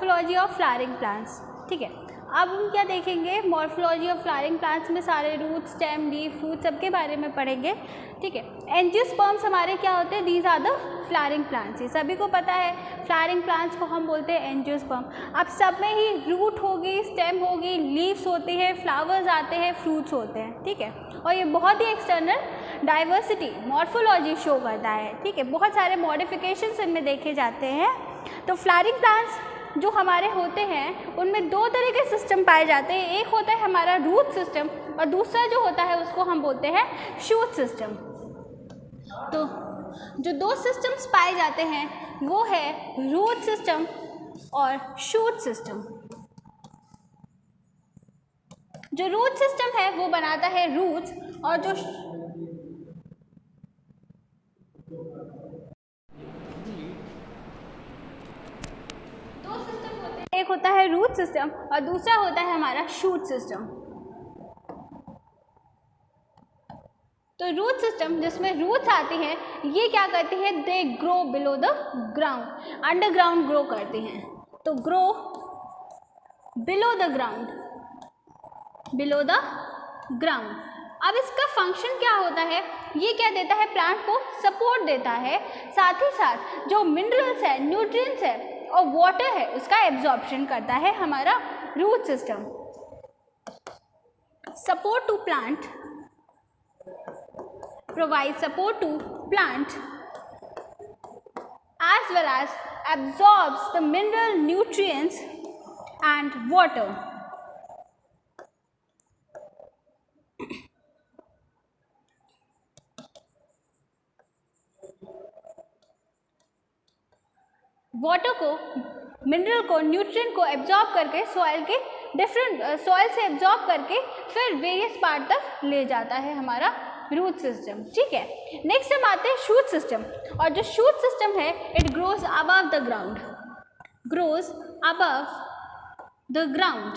Morphology of flowering plants. ठीक है, अब हम क्या देखेंगे, मॉर्फोलॉजी ऑफ फ्लावरिंग प्लांट्स में सारे रूट, स्टेम, लीफ, फ्रूट सबके बारे में पढ़ेंगे। ठीक है, एंजियोस्पर्म्स हमारे क्या होते हैं, these are the flowering plants. ये सभी को पता है, फ्लावरिंग प्लांट्स को हम बोलते हैं एंजियोस्पर्म। अब सब में ही रूट होगी, स्टेम होगी, लीव्स होती है, फ्लावर्स आते हैं, फ्रूट्स होते हैं। ठीक है, और ये बहुत ही एक्सटर्नल डाइवर्सिटी मॉर्फोलॉजी शो करता है। ठीक है, बहुत सारे मॉडिफिकेशंस इनमें देखे जाते हैं। तो फ्लावरिंग प्लांट्स जो हमारे होते हैं उनमें दो तरह के सिस्टम पाए जाते हैं। एक होता है हमारा रूट सिस्टम और दूसरा जो होता है उसको हम बोलते हैं शूट सिस्टम। तो जो दो सिस्टम्स पाए जाते हैं वो है रूट सिस्टम और शूट सिस्टम। जो रूट सिस्टम है वो बनाता है रूट्स, और जो दो सिस्टम होते हैं, एक होता है रूट सिस्टम और दूसरा होता है हमारा शूट सिस्टम। तो रूट सिस्टम जिसमें रूट्स आती हैं, ये क्या करती है, they grow below the ground, underground grow करती हैं। तो grow below the ground, below the ground. अब इसका फंक्शन क्या होता है, ये क्या देता है, प्लांट को सपोर्ट देता है, साथ ही साथ जो मिनरल्स है, न्यूट्रिएंट्स है और वाटर है उसका एब्जॉर्प्शन करता है हमारा root system. Support to plant, provide support to plant as well as absorbs the mineral nutrients and water. Water को, मिनरल को, न्यूट्रिएंट को एब्जॉर्ब करके सॉइल के डिफरेंट सॉइल से एब्जॉर्ब करके फिर वेरियस पार्ट तक ले जाता है हमारा रूट सिस्टम। ठीक है, नेक्स्ट हम आते हैं शूट सिस्टम। और जो शूट सिस्टम है it grows above the ground, grows above the ground.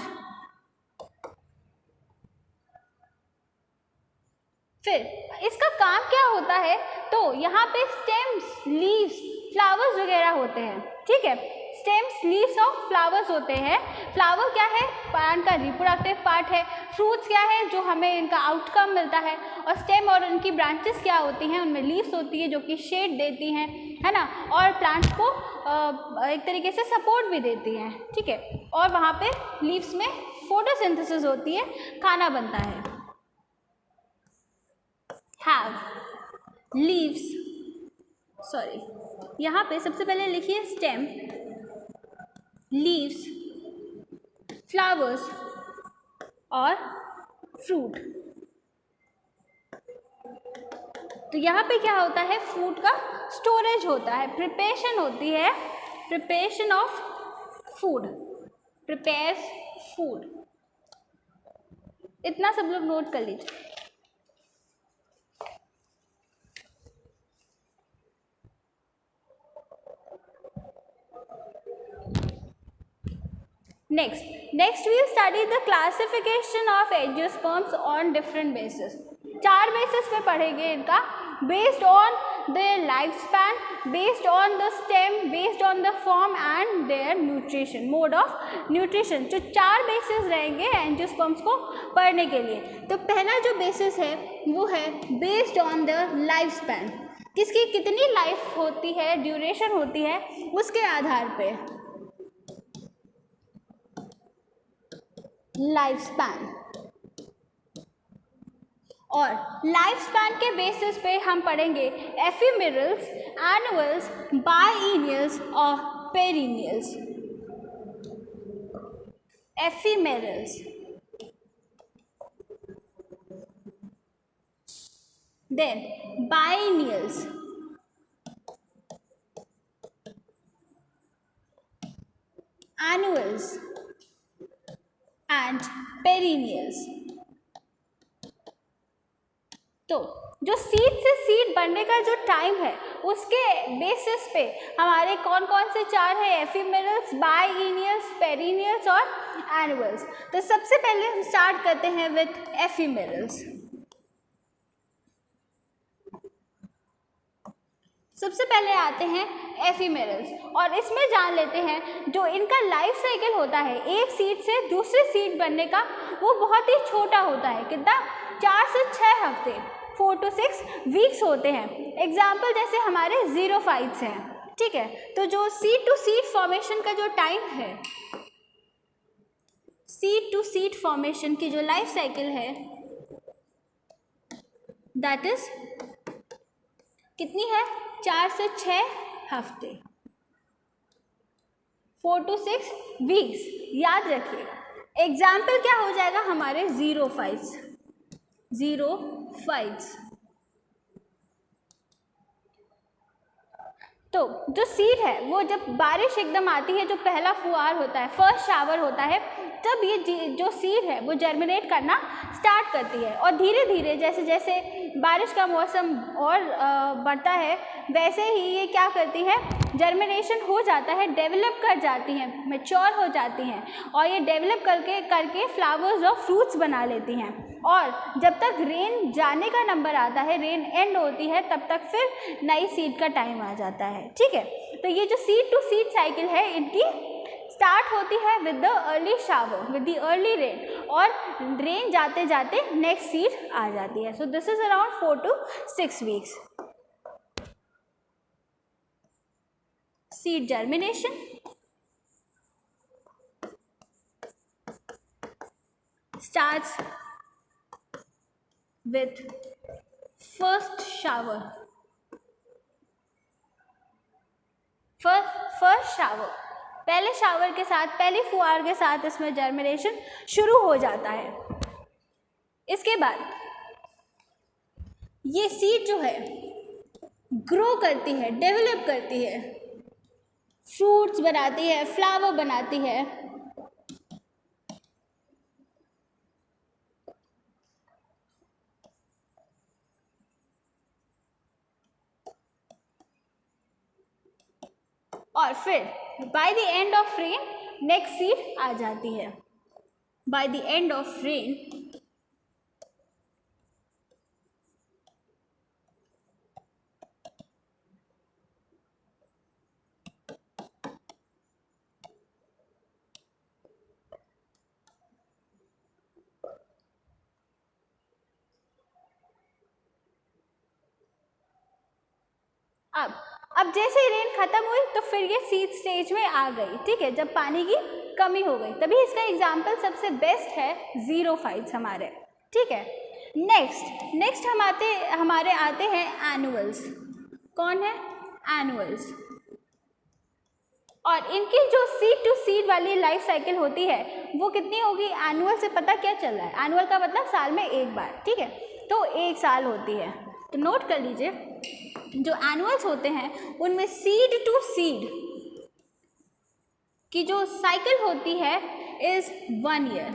फिर इसका काम क्या होता है, तो यहाँ पे स्टेम्स, लीव्स, फ्लावर्स वगैरह होते हैं। ठीक है, स्टेम्स, लीव्स और फ्लावर्स होते हैं। फ्लावर क्या है, प्लांट का रिप्रोडक्टिव पार्ट है। फ्रूट्स क्या है, जो हमें इनका आउटकम मिलता है। और स्टेम और इनकी ब्रांचेस क्या होती हैं, उनमें लीव्स होती है जो कि शेड देती हैं, है ना, और प्लांट को एक तरीके से सपोर्ट भी देती हैं। ठीक है, और वहाँ पे लीव्स में फोटोसिंथेसिस होती है, खाना बनता है। हैव लीव्स, सॉरी, यहाँ पे सबसे पहले लिखिए स्टेम, लीव्स, फ्लावर्स और फ्रूट। तो यहाँ पे क्या होता है, फूड का स्टोरेज होता है, प्रिपरेशन होती है, preparation of food, prepares food. इतना सब लोग नोट कर लीजिए। Next we will study the classification of angiosperms on different bases. 4 basis पे पढ़ेंगे इनका, based on their lifespan, based on the stem, based on the form and their nutrition, mode of nutrition। जो 4 basis रहेंगे angiosperms को पढ़ने के लिए। तो पहला जो बेसिस है वो है based on the lifespan, किसकी कितनी लाइफ होती है, ड्यूरेशन होती है, उसके आधार पे लाइफ स्पैन। और लाइफ स्पैन के बेसिस पे हम पढ़ेंगे एफिमेरल्स, एनुअल्स, बाइएनियल्स और perennials. Ephemerals, then biennials, annuals and perennials. तो जो सीड से सीड बनने का जो टाइम है उसके बेसिस पे हमारे कौन कौन से 4 है, एफिमेरल्स, बाइएनियल्स, पेरिनियल्स और एनुअल्स। तो सबसे पहले हम स्टार्ट करते हैं विथ एफिमेरल्स। सबसे पहले आते हैं एफिमेरल्स। और इसमें जान लेते हैं जो इनका लाइफ साइकिल होता है एक सीड से दूसरे सीड बनने का, वो बहुत ही छोटा होता है। कितना? 4 से 6 हफ्ते, 4 to 6 वीक्स होते हैं। एग्जाम्पल जैसे हमारे ज़ीरोफाइट्स हैं, ठीक है। तो जो सीड टू सीड फॉर्मेशन का जो टाइम है, सीड टू सीड फॉर्मेशन की जो लाइफ साइकिल है, दैट इज कितनी है? 4 से 6 हफ्ते, 4 to 6 वीक्स। याद रखिएगा। एग्जाम्पल क्या हो जाएगा हमारे? ज़ीरोफाइट्स। तो जो सीड है वो जब बारिश एकदम आती है, जो पहला फुहार होता है, फर्स्ट शावर होता है, तब ये जो सीड है वो जर्मिनेट करना स्टार्ट करती है। और धीरे धीरे जैसे जैसे बारिश का मौसम और बढ़ता है, वैसे ही ये क्या करती है? जर्मिनेशन हो जाता है, डेवलप कर जाती हैं, मैच्योर हो जाती हैं, और ये डेवलप करके फ्लावर्स और फ्रूट्स बना लेती हैं। और जब तक रेन जाने का नंबर आता है, रेन एंड होती है, तब तक फिर नई सीड का टाइम आ जाता है, ठीक है। तो ये जो सीड टू सीड साइकिल है, इनकी स्टार्ट होती है with the early shower, with the early rain, और रेन जाते जाते नेक्स्ट सीड आ जाती है। So this is around 4 to 6 weeks. Seed germination, starts with first shower, first shower, पहले शावर के साथ, पहली फुहार के साथ इसमें जर्मिनेशन शुरू हो जाता है। इसके बाद ये सीड जो है ग्रो करती है, डेवलप करती है, फ्रूट्स बनाती है, फ्लावर बनाती है, और फिर by the end of rain next seed आ जाती है। By the end of rain अब जैसे ही रेन खत्म हुई तो फिर ये सीड स्टेज में आ गई, ठीक है, जब पानी की कमी हो गई। तभी इसका एग्जाम्पल सबसे बेस्ट है ज़ीरोफाइट्स हमारे, ठीक है। नेक्स्ट हमारे आते हैं एनुअल्स। कौन है? एनुअल्स। और इनकी जो सीड टू सीड वाली लाइफ साइकिल होती है वो कितनी होगी? एनुअल से पता क्या चल रहा है? एनुअल का मतलब साल में एक बार, ठीक है, तो 1 साल होती है। तो नोट कर लीजिए, जो एनुअल्स होते हैं उनमें सीड टू सीड की जो साइकिल होती है इज 1 ईयर,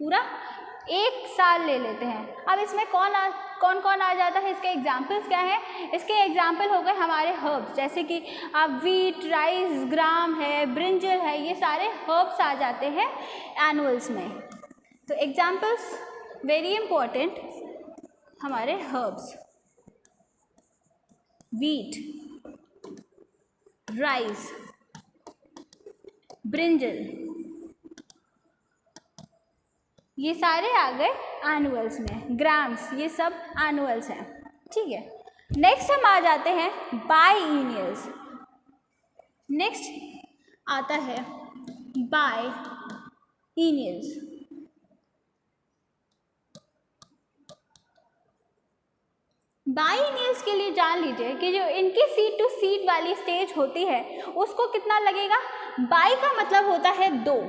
पूरा 1 साल ले लेते हैं। अब इसमें कौन कौन आ जाता है? इसके एग्जाम्पल्स क्या हैं? इसके एग्जाम्पल हो गए हमारे हर्ब्स, जैसे कि आप वीट, राइस, ग्राम है, ब्रिंजल है, ये सारे हर्ब्स आ जाते हैं एनुअल्स में। तो एग्जाम्पल्स वेरी इंपॉर्टेंट, हमारे हर्ब्स, वीट, राइस, ब्रिंजल, ये सारे आ गए एनुअल्स में। ग्राम्स, ये सब एनुअल्स हैं, ठीक है। नेक्स्ट हम आ जाते हैं बाइएनियल्स। नेक्स्ट आता है बाइएनियल्स। बाइएनियल्स के लिए जान लीजिए कि जो इनकी सीड टू सीड वाली स्टेज होती है उसको कितना लगेगा? बाई का मतलब होता है 2,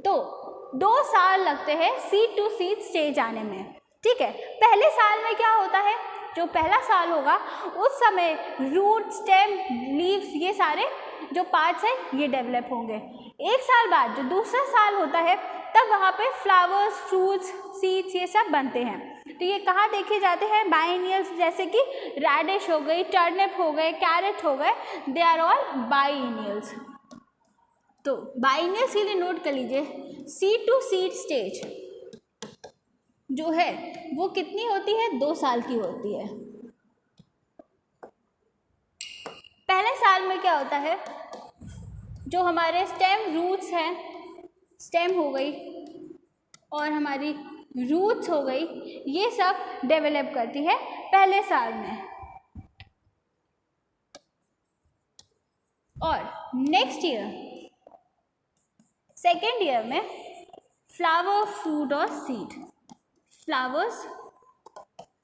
तो 2 साल लगते हैं सीड टू सीड स्टेज आने में, ठीक है। पहले साल में क्या होता है? जो पहला साल होगा उस समय रूट, स्टेम, लीव्स, ये सारे जो पार्ट्स हैं ये डेवलप होंगे। 1 साल बाद जो दूसरा साल होता है तब वहाँ पे फ्लावर्स, फ्रूट्स, सीड्स, ये सब बनते हैं। तो ये कहाँ देखे जाते हैं? बाइएनियल्स, जैसे कि रेडिश हो गई, टर्निप हो गए, कैरेट हो गए, दे आर ऑल बाइएनियल्स। तो बाइएनियल्स के लिए नोट कर लीजिए, सीड टू सीड स्टेज जो है वो कितनी होती है? 2 साल की होती है। पहले साल में क्या होता है, जो हमारे स्टेम रूट्स हैं, स्टेम हो गई और हमारी रूट्स हो गई, ये सब डेवलप करती है पहले साल में। और नेक्स्ट ईयर, सेकेंड ईयर में फ्लावर, फ्रूट और सीड, फ्लावर्स,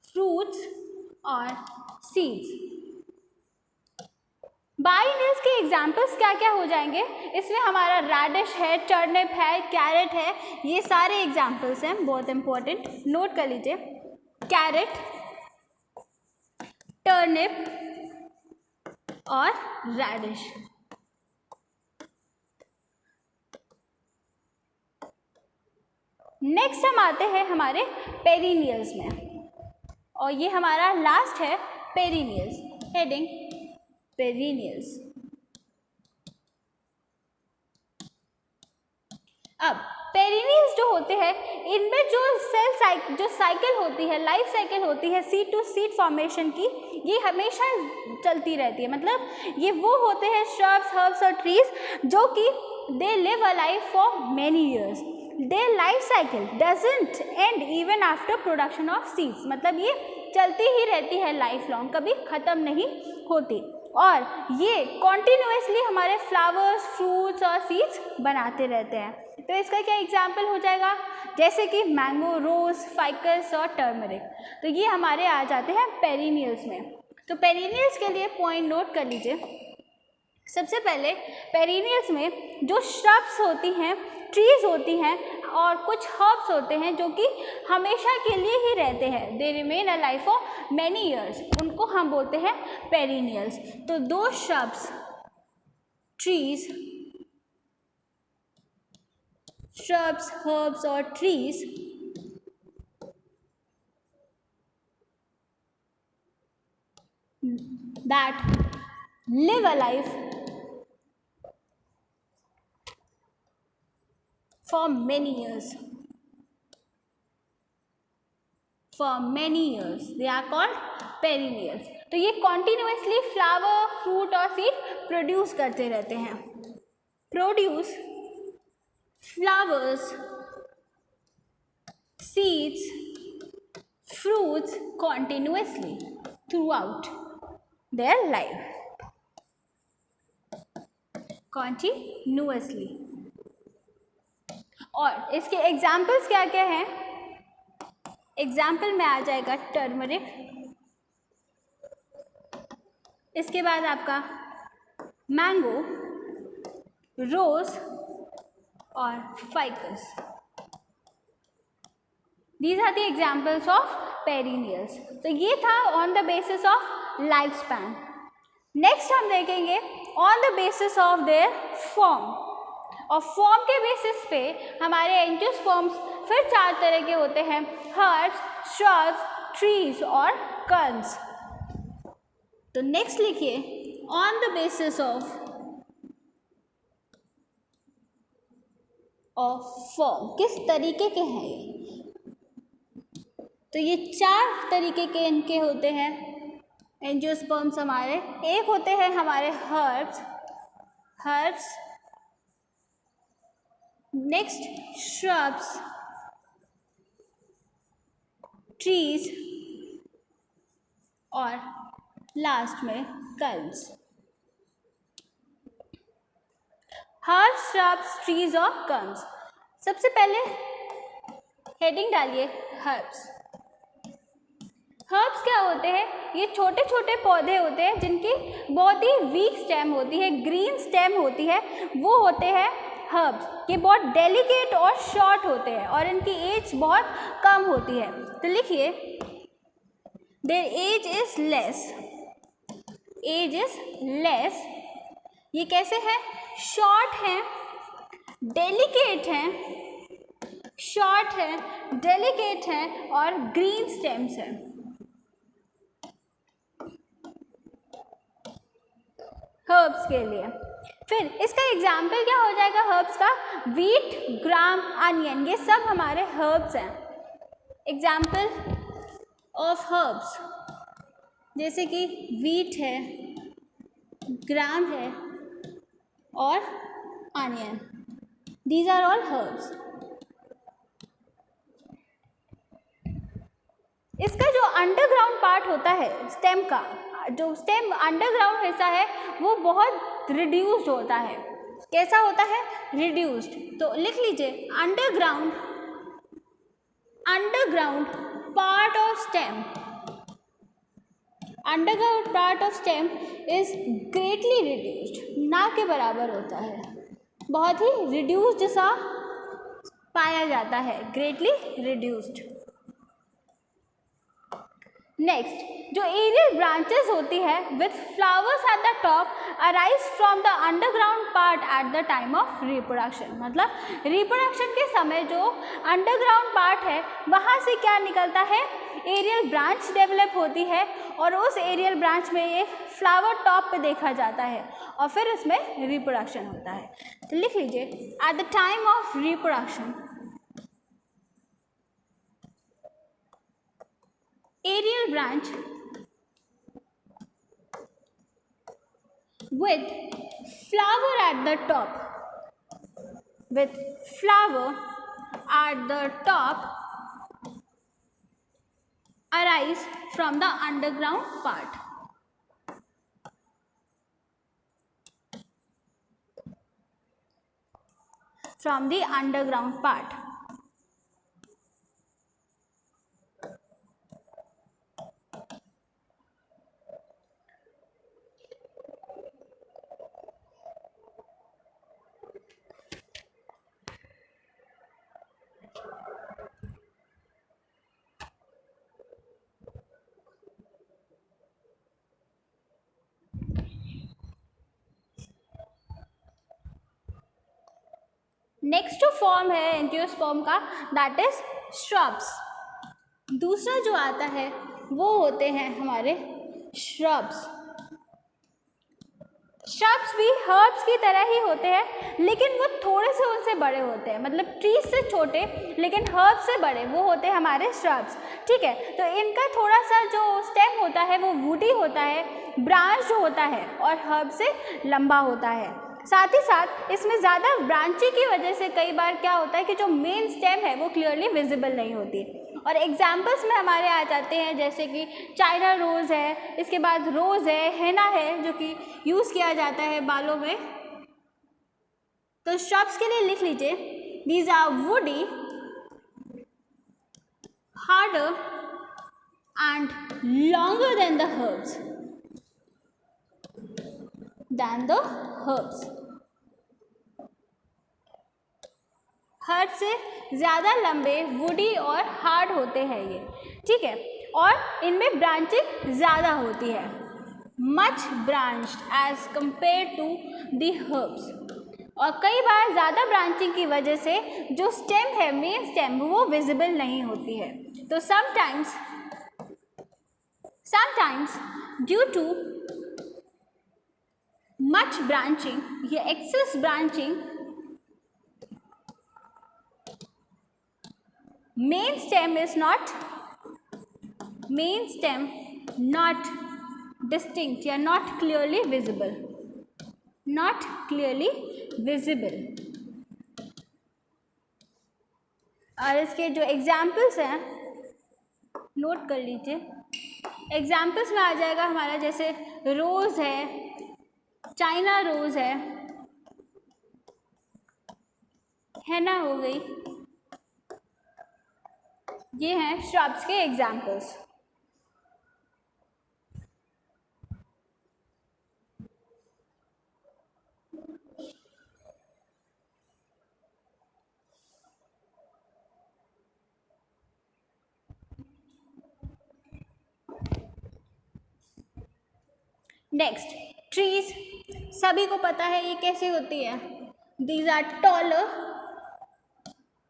फ्रूट्स और सीड्स। बाइनल्स के एग्जाम्पल्स क्या क्या हो जाएंगे, इसमें हमारा रेडिश है, टर्निप है, कैरेट है, ये सारे एग्जाम्पल्स हैं, बहुत इंपॉर्टेंट, नोट कर लीजिए। कैरेट, टर्निप और रेडिश। नेक्स्ट हम आते हैं हमारे पेरिनियल्स में, और ये हमारा लास्ट है पेरिनियल्स, हेडिंग पेरिनियल्स। अब पेरिनियल्स जो होते हैं, इनमें जो जो साइकिल होती है, लाइफ साइकिल होती है सीड टू सीड फॉर्मेशन की, ये हमेशा चलती रहती है। मतलब ये वो होते हैं श्रब्स, हर्ब्स और ट्रीज जो कि they live a life for many years. Their life cycle doesn't end even after production of seeds। मतलब ये चलती ही रहती है लाइफ लॉन्ग, कभी ख़त्म नहीं होती, और ये कॉन्टिन्यूसली हमारे फ्लावर्स, फ्रूट्स और सीड्स बनाते रहते हैं। तो इसका क्या एग्जाम्पल हो जाएगा, जैसे कि मैंगो, रोज, फाइकस और टर्मरिक। तो ये हमारे आ जाते हैं पेरिनियल्स में। तो पेरिनियल्स के लिए पॉइंट नोट कर लीजिए। सबसे पहले पेरिनियल्स में जो श्रब्स होती हैं, ट्रीज होती हैं और कुछ हर्ब्स होते हैं जो कि हमेशा के लिए ही रहते हैं, they remain a life for many years, उनको हम बोलते हैं पेरिनियल्स। तो दो श्रब्स, ट्रीज, श्रब्स, हर्ब्स और trees that live a life for many years. For many years they are called perennials। तो ये continuously फ्लावर, फ्रूट और सीड प्रोड्यूस करते रहते हैं। Produce flowers, seeds, fruits continuously throughout their life, continuously। और इसके examples क्या क्या हैं, एग्जाम्पल में आ जाएगा टर्मरिक, इसके बाद आपका मैंगो, रोज और ficus. These are the examples of perennials। तो ये था on the basis of life span. Next हम देखेंगे on the basis of their form, और फॉर्म के बेसिस पे हमारे एंजियोस्पर्म्स फिर चार तरह के होते हैं, हर्ब्स, श्रब्स, ट्रीज और कर्न्स। तो नेक्स्ट लिखिए on the basis of form, किस तरीके के हैं ये। तो ये चार तरीके के इनके होते हैं एंजियोस्पर्म्स हमारे। एक होते हैं हमारे हर्ब्स, नेक्स्ट श्रब्स, ट्रीज और लास्ट में कर्न्स। हर्ब्स, श्रब्स, ट्रीज और कर्न्स। सबसे पहले हेडिंग डालिए हर्ब्स। हर्ब्स क्या होते हैं, ये छोटे छोटे पौधे होते हैं जिनकी बहुत ही वीक स्टेम होती है, ग्रीन स्टेम होती है, वो होते हैं हर्ब्स। ये बहुत डेलिकेट और शॉर्ट होते हैं और इनकी एज बहुत कम होती है। तो लिखिए their age is less, age is less. ये कैसे है, शॉर्ट हैं, डेलिकेट हैं, शॉर्ट है, डेलिकेट है और ग्रीन स्टेम्स हैं। हर्ब्स के लिए फिर इसका एग्जाम्पल क्या हो जाएगा हर्ब्स का, वीट, ग्राम, अनियन, ये सब हमारे हर्ब्स हैं। एग्जाम्पल ऑफ हर्ब्स जैसे कि वीट है, ग्राम है और onion, these are all herbs. इसका जो अंडरग्राउंड पार्ट होता है स्टेम का, जो स्टेम अंडरग्राउंड हिस्सा है वो बहुत रिड्यूस्ड होता है। कैसा होता है? रिड्यूस्ड। तो लिख लीजिए underground part of stem, underground part of stem is greatly reduced, ना के बराबर होता है, बहुत ही रिड्यूस्ड सा पाया जाता है, ग्रेटली रिड्यूस्ड। नेक्स्ट, जो एरियल ब्रांचेस होती है with flowers at the top arise from the underground part at the time of reproduction, मतलब रिप्रोडक्शन के समय जो अंडरग्राउंड पार्ट है वहाँ से क्या निकलता है? एरियल ब्रांच डेवलप होती है और उस एरियल ब्रांच में एक फ्लावर टॉप पे देखा जाता है और फिर उसमें रिप्रोडक्शन होता है। तो लिख लीजिए at the time of reproduction aerial branch with flower at the top, with flower at the top arise from the underground part. From the underground part. Next form है एंजियोस्पर्म का, दैट इज श्रब्स। दूसरा जो आता है वो होते हैं हमारे श्रब्स। श्रब्स भी हर्ब्स की तरह ही होते हैं लेकिन वो थोड़े से उनसे बड़े होते हैं, मतलब ट्रीज से छोटे लेकिन हर्ब्स से बड़े, वो होते हैं हमारे श्रब्स। ठीक है, तो इनका थोड़ा सा जो स्टेम होता है वो वुडी होता है, ब्रांच जो होता है और हर्ब से लंबा होता है। साथ ही साथ इसमें ज़्यादा ब्रांचिंग की वजह से कई बार क्या होता है कि जो मेन स्टेम है वो क्लियरली विजिबल नहीं होती। और एग्जाम्पल्स में हमारे आ जाते हैं जैसे कि चाइना रोज़ है, इसके बाद रोज़ है, हेना है जो कि यूज़ किया जाता है बालों में। तो श्रब्स के लिए लिख लीजिए these are woody, harder and longer than the herbs, herb से ज़्यादा लंबे, वुडी और हार्ड होते हैं ये। ठीक है, और इनमें ब्रांचिंग ज़्यादा होती है, much branched as compare to the herbs. और कई बार ज़्यादा ब्रांचिंग की वजह से जो स्टेम है, मेन स्टेम, वो विजिबल नहीं होती है। तो sometimes due to much branching, ये excess branching, main stem not distinct या not clearly visible, और इसके जो एग्जाम्पल्स हैं नोट कर लीजिए। एग्जाम्पल्स में आ जाएगा हमारा जैसे रोज़ है, चाइना रोज़ है, हेना हो गई, ये हैं श्रब्स के एग्जाम्पल्स। नेक्स्ट, ट्रीज सभी को पता है ये कैसे होती है। These are taller,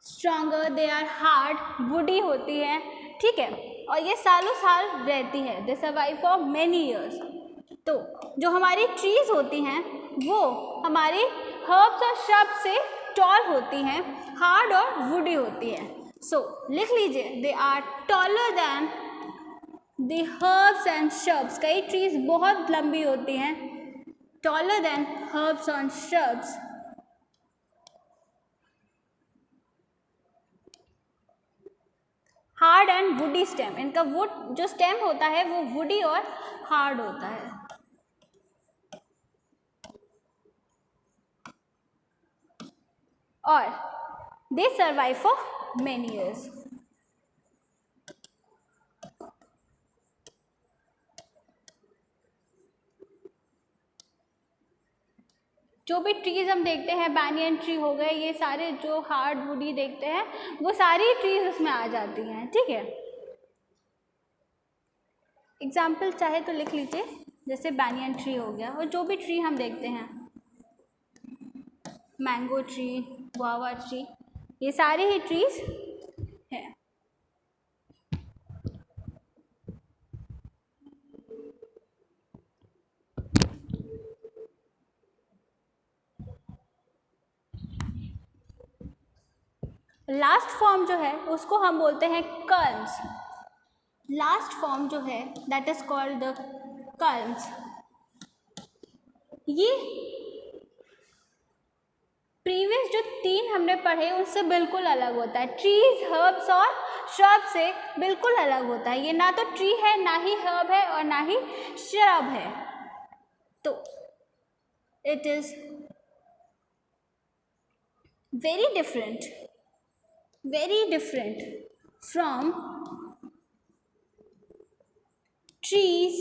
stronger, they are hard, woody होती है। ठीक है, और ये सालों साल रहती है, दे सर्वाइव फॉर मेनी ईयर्स। तो जो हमारी ट्रीज होती हैं वो हमारी हर्ब्स और श्रब से टॉल होती हैं, हार्ड और वुडी होती हैं। सो लिख लीजिए they are taller than the herbs and shrubs. कई ट्रीज बहुत लंबी होती हैं taller than herbs on shrubs. Hard and woody stem, इनका वुड जो स्टेम होता है वो वुडी और हार्ड होता है. और they survive for many years. जो भी ट्रीज हम देखते हैं, बैनियन ट्री हो गए, ये सारे जो हार्ड वुडी देखते हैं वो सारी ट्रीज इसमें आ जाती हैं. ठीक है, एग्जाम्पल चाहे तो लिख लीजिए, जैसे बैनियन ट्री हो गया, और जो भी ट्री हम देखते हैं, मैंगो ट्री, गुआवा ट्री, ये सारे ही ट्रीज हैं. लास्ट फॉर्म जो है उसको हम बोलते हैं कल्म्स. लास्ट फॉर्म जो है दैट इज कॉल्ड द कल्म्स. ये प्रीवियस जो 3 हमने पढ़े उससे बिल्कुल अलग होता है. ट्रीज, हर्ब्स और श्रब से बिल्कुल अलग होता है. ये ना तो ट्री है, ना ही हर्ब है, और ना ही श्रब है. तो it is very different from trees,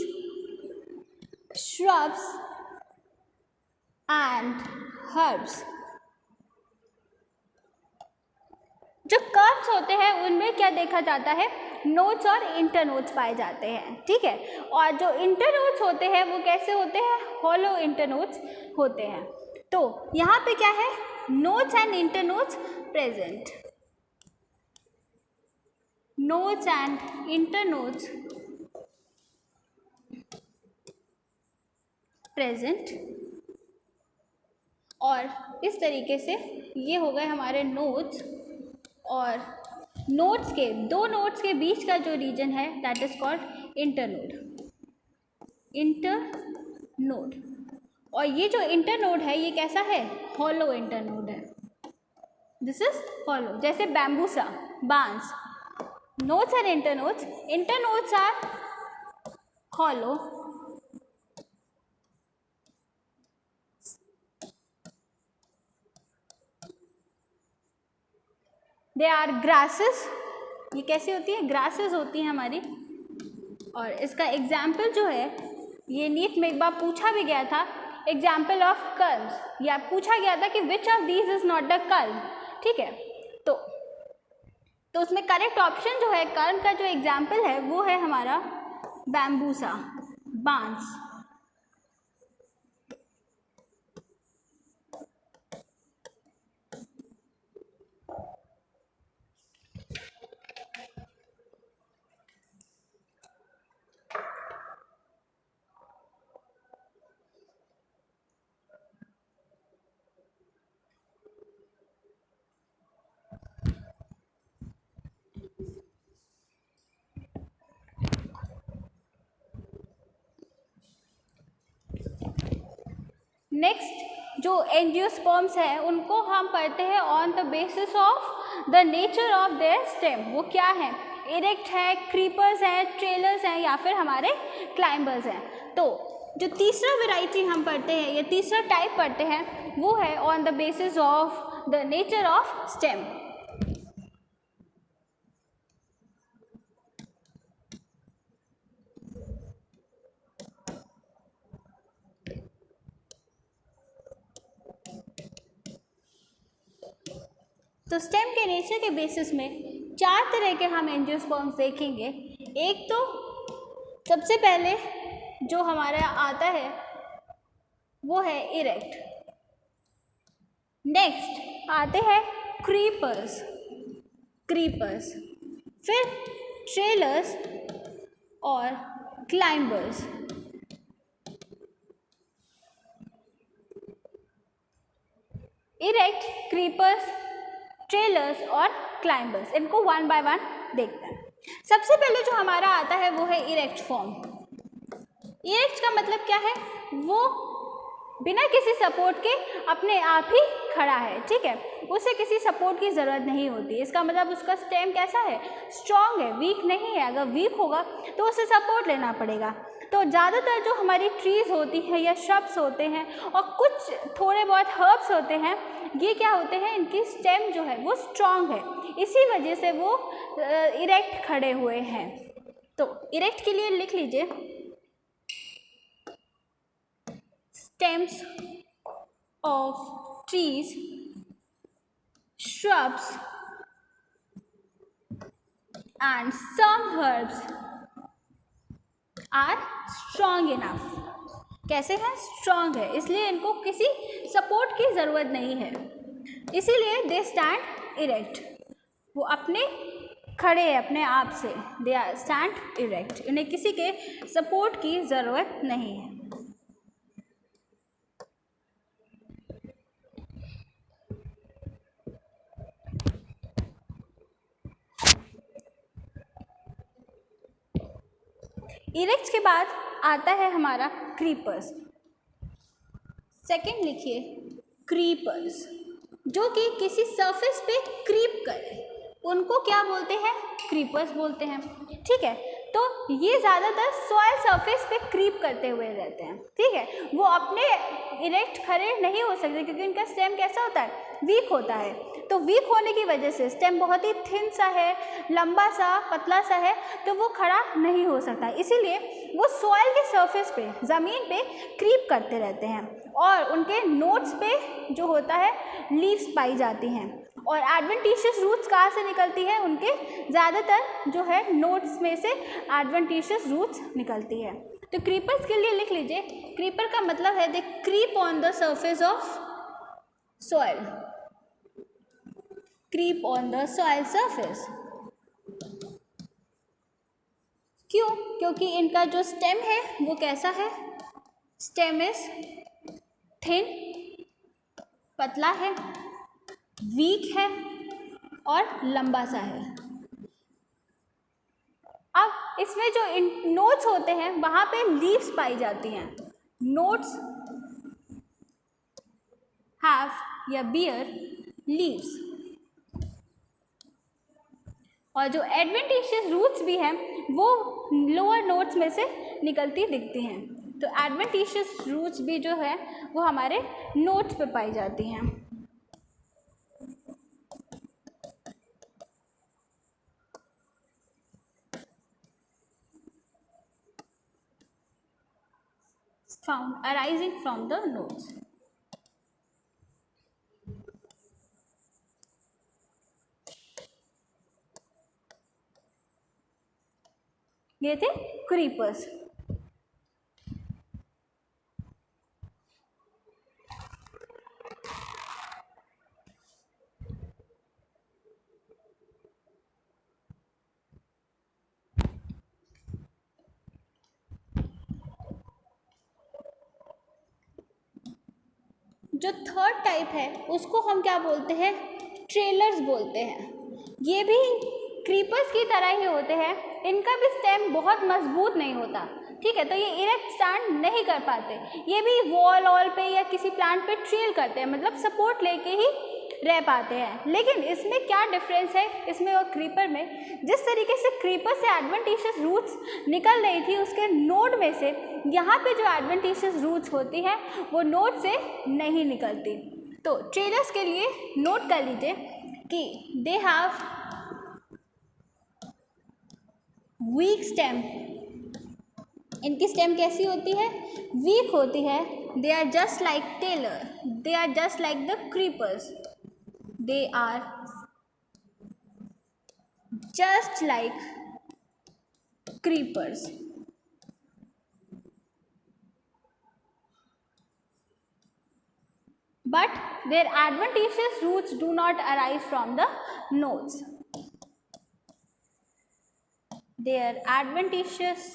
shrubs and herbs. जो कर्व्स होते हैं उनमें क्या देखा जाता है, नोट्स और इंटरनोट्स पाए जाते हैं. ठीक है, और जो इंटरनोट्स होते हैं वो कैसे होते हैं, हॉलो इंटरनोट्स होते हैं. तो यहाँ पे क्या है, notes and इंटरनोट्स present. Notes and इंटरनोट्स present. और इस तरीके से ये हो गए हमारे नोट्स. और नोट्स के, 2 नोट्स के बीच का जो रीजन है दैट इज कॉल्ड इंटरनोड. और ये जो इंटरनोड है ये कैसा है, हॉलो इंटरनोड है. This is hollow. जैसे बैम्बूसा, बांस, nodes and internodes. Internodes are hollow. They are grasses. ये कैसी होती है, grasses होती हैं हमारी. और इसका एग्जाम्पल जो है, ये नीट में एक बार पूछा भी गया था, एग्जाम्पल ऑफ कल्म्स, या पूछा गया था कि which of these is not the culm. ठीक है, तो उसमें करेक्ट ऑप्शन जो है, कर्म का जो एग्जाम्पल है वो है हमारा बैम्बूसा, बांस. नेक्स्ट जो एंजियोस्पर्म्स हैं उनको हम पढ़ते हैं on the basis of the nature of their stem. वो क्या है, इरेक्ट है, क्रीपर्स हैं, ट्रेलर्स हैं, या फिर हमारे क्लाइंबर्स हैं. तो जो तीसरा वेराइटी हम पढ़ते हैं, या तीसरा टाइप पढ़ते हैं, वो है on the basis of the nature of stem. तो स्टेम के नेचर के बेसिस में 4 तरह के हम एंजियोस्पर्म्स देखेंगे. एक तो सबसे पहले जो हमारा आता है वो है इरेक्ट. नेक्स्ट आते हैं क्रीपर्स, फिर ट्रेलर्स और क्लाइंबर्स. इरेक्ट, क्रीपर्स, ट्रेलर्स और क्लाइंबर्स, इनको 1 बाय 1 देखते हैं. सबसे पहले जो हमारा आता है वो है इरेक्ट फॉर्म. इरेक्ट का मतलब क्या है, वो बिना किसी सपोर्ट के अपने आप ही खड़ा है, ठीक है, उसे किसी सपोर्ट की ज़रूरत नहीं होती। इसका मतलब उसका स्टेम कैसा है, स्ट्रॉन्ग है, वीक नहीं है। अगर वीक होगा तो उसे सपोर्ट लेना पड़ेगा। तो ज़्यादातर जो हमारी ट्रीज़ होती हैं या श्रब्स होते हैं और कुछ थोड़े बहुत हर्ब्स होते हैं, ये क्या होते हैं, इनकी स्टेम जो है वो स्ट्रॉन्ग है, इसी वजह से वो इरेक्ट खड़े हुए हैं। तो इरेक्ट के लिए लिख लीजिए stems of trees, shrubs and some herbs are strong enough। कैसे हैं, स्ट्रॉन्ग है, इसलिए इनको किसी सपोर्ट की ज़रूरत नहीं है, इसीलिए दे स्टैंड इरेक्ट। वो अपने खड़े हैं अपने आप से, दे आर स्टैंड इरेक्ट, इन्हें किसी के सपोर्ट की ज़रूरत नहीं है। इरेक्ट्स के बाद आता है हमारा क्रीपर्स। सेकंड लिखिए क्रीपर्स, जो कि किसी सरफेस पे क्रीप करे, उनको क्या बोलते हैं, क्रीपर्स बोलते हैं, ठीक है। तो ये ज़्यादातर सॉइल सरफेस पे क्रीप करते हुए रहते हैं, ठीक है। वो अपने इरेक्ट खड़े नहीं हो सकते क्योंकि इनका स्टेम कैसा होता है, वीक होता है। तो वीक होने की वजह से स्टेम बहुत ही थिन सा है, लंबा सा, पतला सा है, तो वो खड़ा नहीं हो सकता, इसीलिए वो सॉइल के सरफेस पे, ज़मीन पे क्रीप करते रहते हैं और उनके नोट्स पे जो होता है लीव्स पाई जाती हैं। और एडवेंटिशियस रूट्स कहाँ से निकलती है, उनके ज़्यादातर जो है नोट्स में से एडवेंटिशियस रूट्स निकलती है। तो क्रीपर्स के लिए लिख लीजिए, क्रीपर का मतलब है they creep on the surface of soil, creep on the soil surface. क्यों, क्योंकि इनका जो स्टेम है वो कैसा है, स्टेम इज थिन, पतला है, वीक है और लंबा सा है। अब इसमें जो नोट्स होते हैं वहाँ पे लीव्स पाई जाती हैं। नोट्स हैव या बियर लीव्स, और जो एडवेंटिशियस रूट्स भी हैं वो लोअर नोट्स में से निकलती दिखती हैं। तो एडवेंटिशियस रूट्स भी जो है वो हमारे नोट्स पे पाई जाती हैं। Found arising from the nodes। ये थे क्रीपर्स। जो थर्ड टाइप है उसको हम क्या बोलते हैं, ट्रेलर्स बोलते हैं। ये भी क्रीपर्स की तरह ही होते हैं, इनका भी स्टेम बहुत मजबूत नहीं होता, ठीक है। तो ये इरेक्ट स्टैंड नहीं कर पाते, ये भी वॉल पे या किसी प्लांट पे ट्रेल करते हैं, मतलब सपोर्ट लेके ही रह पाते हैं। लेकिन इसमें क्या डिफरेंस है, इसमें और क्रीपर में, जिस तरीके से क्रीपर से एडवेंटिशियस रूट्स निकल रही थी उसके नोड में से, यहाँ पे जो एडवेंटिशियस रूट्स होती हैं वो नोड से नहीं निकलती। तो ट्रेलर्स के लिए नोट कर लीजिए कि दे हैव वीक स्टेम। इनकी स्टेम कैसी होती है, वीक होती है। They are just like taller, they are just like the creepers, they are just like creepers। But their adventitious roots do not arise from the nodes, their adventitious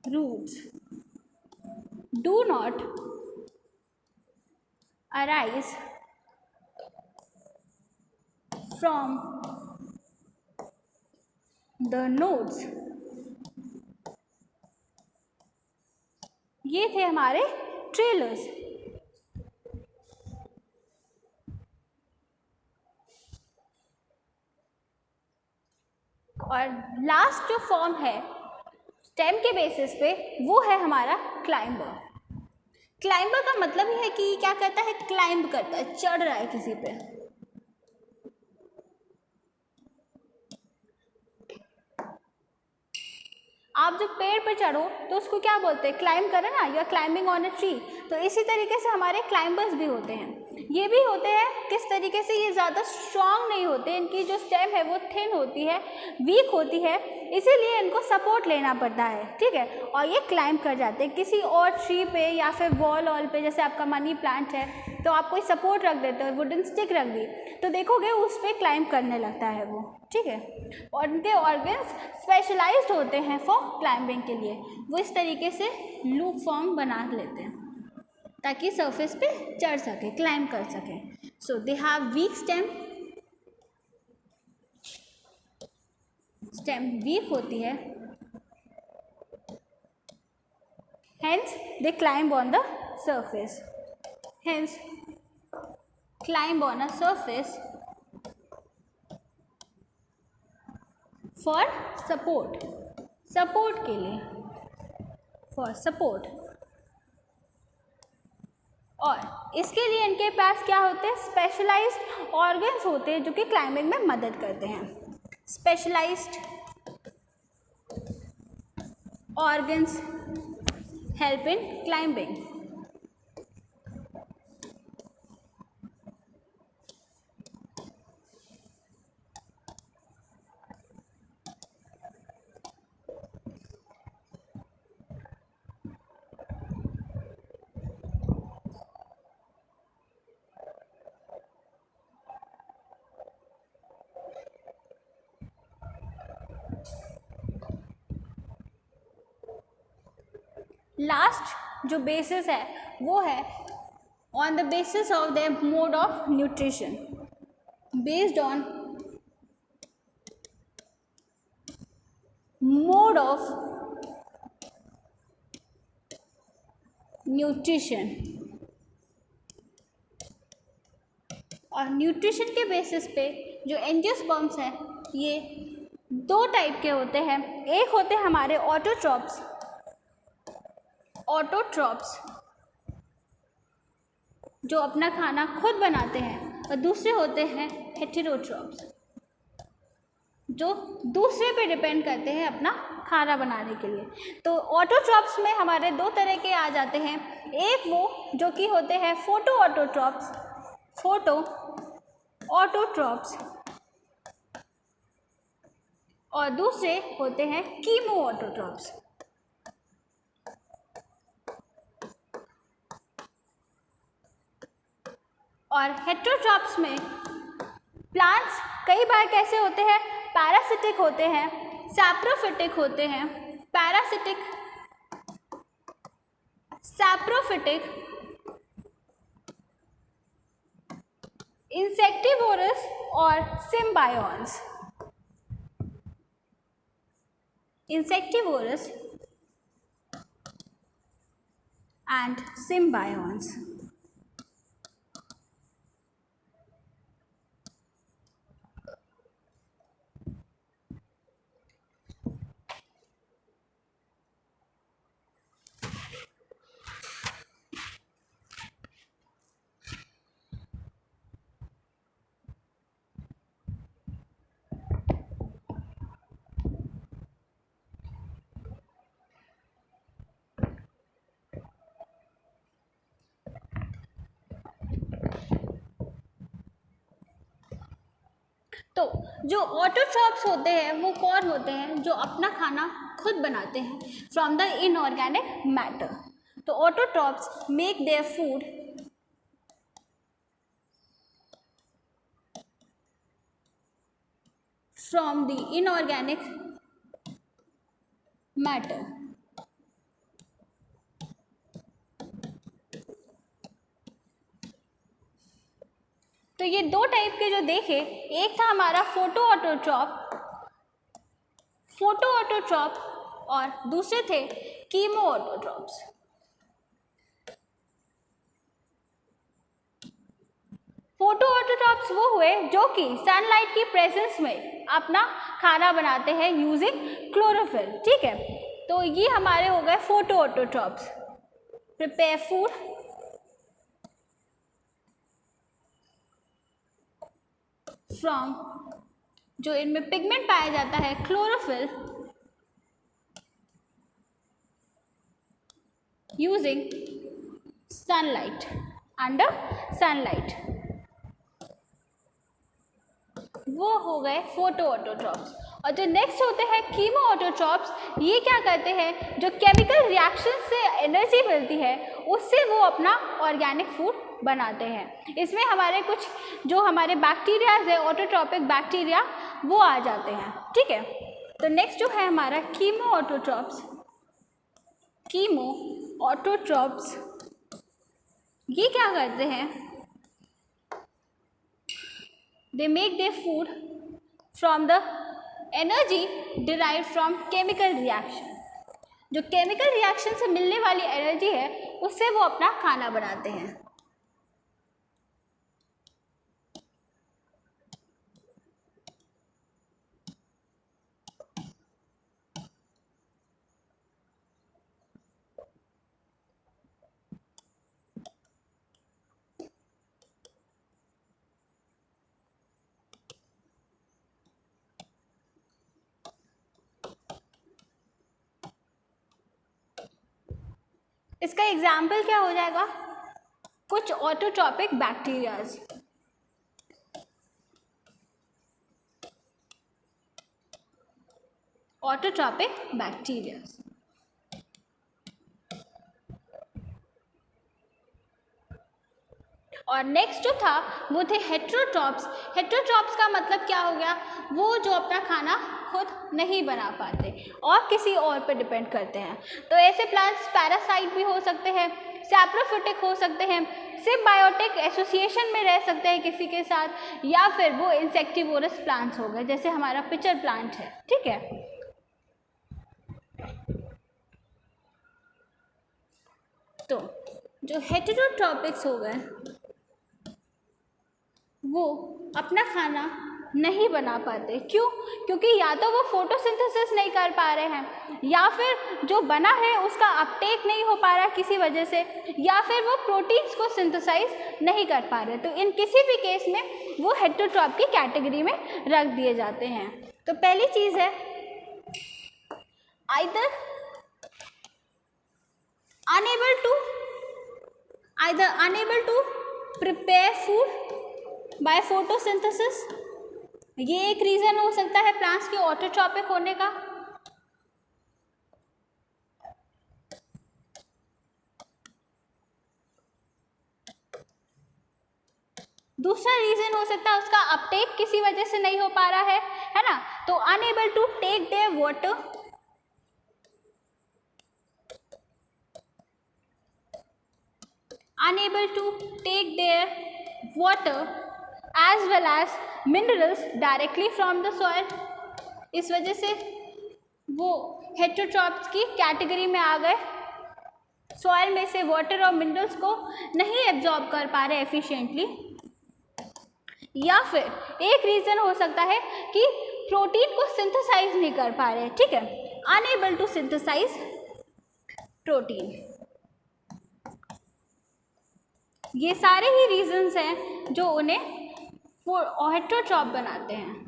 roots do not arise from the nodes, ये थे हमारे trailers. और last जो form है stem के basis पे वो है हमारा क्लाइंबर। क्लाइंबर का मतलब ही है कि क्या करता है, क्लाइंब करता है, चढ़ रहा है किसी पे। आप जब पेड़ पे चढ़ो तो उसको क्या बोलते हैं, क्लाइंब करें ना, you are climbing on a tree. तो इसी तरीके से हमारे क्लाइंबर्स भी होते हैं। ये भी होते हैं किस तरीके से, ये ज़्यादा स्ट्रॉन्ग नहीं होते, इनकी जो स्टेम है वो थिन होती है, वीक होती है, इसीलिए इनको सपोर्ट लेना पड़ता है, ठीक है। और ये क्लाइंब कर जाते हैं किसी और ट्री पे या फिर वॉल ऑल पे। जैसे आपका मनी प्लांट है तो आप कोई सपोर्ट रख देते हो, वुडन स्टिक रख दी, तो देखोगे उस पर क्लाइंब करने लगता है वो, ठीक है। और उनके ऑर्गन्स स्पेशलाइज्ड होते हैं फॉर क्लाइंबिंग के लिए। वो इस तरीके से लूप फॉर्म बना लेते हैं ताकि सरफेस पे चढ़ सके, क्लाइंब कर सके। So they have weak stem, stem weak होती है, hence they climb on the surface, hence climb on a surface for support, support के लिए, for support। और इसके लिए इनके पास क्या होते हैं, स्पेशलाइज्ड ऑर्गन्स होते हैं जो कि क्लाइंबिंग में मदद करते हैं। Specialised organs help in climbing. Last जो बेसिस है वो है on the basis of the mode of nutrition, based on mode of nutrition. और न्यूट्रिशन के बेसिस पे जो एंजियोस्पर्म्स हैं ये दो टाइप के होते हैं। एक होते हैं हमारे ऑटोट्रॉप्स, ऑटोट्रॉप्स जो अपना खाना खुद बनाते हैं, और दूसरे होते हैं हेटेरोट्रॉप्स जो दूसरे पे डिपेंड करते हैं अपना खाना बनाने के लिए। तो ऑटोट्रॉप्स में हमारे दो तरह के आ जाते हैं, एक वो जो कि होते हैं फोटो ऑटोट्रॉप्स, फोटो ऑटोट्रॉप्स, और दूसरे होते हैं कीमो ऑटोट्रॉप्स। और हेटेरोट्रॉप्स में प्लांट्स कई बार कैसे होते हैं, पैरासिटिक होते हैं, सैप्रोफिटिक होते हैं, पैरासिटिक, सैप्रोफिटिक, इंसेक्टिवोरस और सिम्बायोन्स। Insectivorous and सिम्बायोन्स। तो जो ऑटोट्रॉप्स होते हैं वो कौन होते हैं, जो अपना खाना खुद बनाते हैं फ्रॉम द इनऑर्गेनिक मैटर। तो autotrophs make their food from the inorganic matter. तो ये दो टाइप के जो देखे, एक था हमारा फोटो ऑटोट्रॉप और दूसरे थे कीमो ऑटोट्रॉप्स। फोटोऑटोट्रॉप्स वो हुए जो कि सनलाइट की प्रेजेंस में अपना खाना बनाते हैं यूजिंग क्लोरोफिल, ठीक है। तो ये हमारे हो गए फोटोऑटोट्रॉप्स, प्रिपेयर फूड फ्रॉम, जो इनमें पिगमेंट पाया जाता है chlorophyll using sunlight, under sunlight, वो हो गए फोटोऑटोट्रॉप्स। और जो नेक्स्ट होते हैं कीमोऑटोट्रॉप्स, ये क्या करते हैं, जो केमिकल रिएक्शन से एनर्जी मिलती है उससे वो अपना ऑर्गेनिक फूड बनाते हैं। इसमें हमारे कुछ जो हमारे बैक्टीरियाज है, ऑटोट्रॉपिक बैक्टीरिया, वो आ जाते हैं, ठीक है। तो नेक्स्ट जो है हमारा कीमोऑटोट्रॉप्स, कीमोऑटोट्रॉप्स ये क्या करते हैं, they make their food from the energy derived from chemical reaction, जो केमिकल रिएक्शन से मिलने वाली एनर्जी है उससे वो अपना खाना बनाते हैं। इसका एग्जाम्पल क्या हो जाएगा, कुछ ऑटोट्रॉपिक बैक्टीरियाज, ऑटोट्रॉपिक बैक्टीरियाज। और नेक्स्ट जो था वो थे हेट्रोट्रॉप्स। हेट्रोट्रॉप्स का मतलब क्या हो गया, वो जो अपना खाना खुद नहीं बना पाते और किसी और पर डिपेंड करते हैं। तो ऐसे प्लांट्स पैरासाइट भी हो सकते हैं, सैप्रोफिटिक हो सकते हैं, सिम्बायोटिक एसोसिएशन में रह सकते हैं किसी के साथ, या फिर वो इंसेक्टिवोरस प्लांट्स हो गए, जैसे हमारा पिचर प्लांट है, ठीक है। तो जो हेटेरोट्रॉपिक्स हो गए वो अपना खाना नहीं बना पाते, क्यों, क्योंकि या तो वो फोटोसिंथेसिस नहीं कर पा रहे हैं, या फिर जो बना है उसका अपटेक नहीं हो पा रहा किसी वजह से, या फिर वो प्रोटीन्स को सिंथेसाइज नहीं कर पा रहे। तो इन किसी भी केस में वो हेटेरोट्रॉप की कैटेगरी में रख दिए जाते हैं। तो पहली चीज़ है either unable to prepare food by photosynthesis, ये एक रीज़न हो सकता है प्लांट्स के ऑटोट्रॉपिक होने का। दूसरा रीज़न हो सकता है उसका अपटेक किसी वजह से नहीं हो पा रहा है ना। तो unable to take their water, unable to take their water as well as minerals directly from the soil, इस वजह से वो हेटेरोट्रॉप्स की कैटेगरी में आ गए, सॉइल में से वाटर और मिनरल्स को नहीं एब्जॉर्ब कर पा रहे एफिशिएंटली। या फिर एक रीज़न हो सकता है कि प्रोटीन को सिंथेसाइज नहीं कर पा रहे, ठीक है, अनेबल टू सिंथेसाइज प्रोटीन। ये सारे ही रीजंस हैं जो उन्हें हेटेरोट्रॉप बनाते हैं।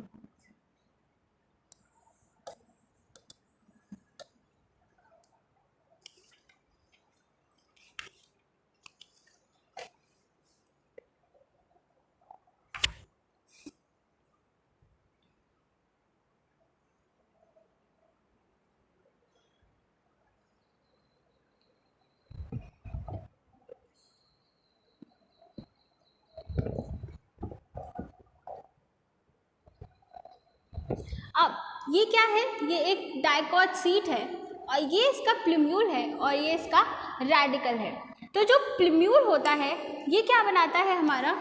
अब ये क्या है, ये एक डाइकॉट सीट है और ये इसका प्लूम्यूल है और ये इसका रेडिकल है। तो जो प्लूम्यूल होता है ये क्या बनाता है, हमारा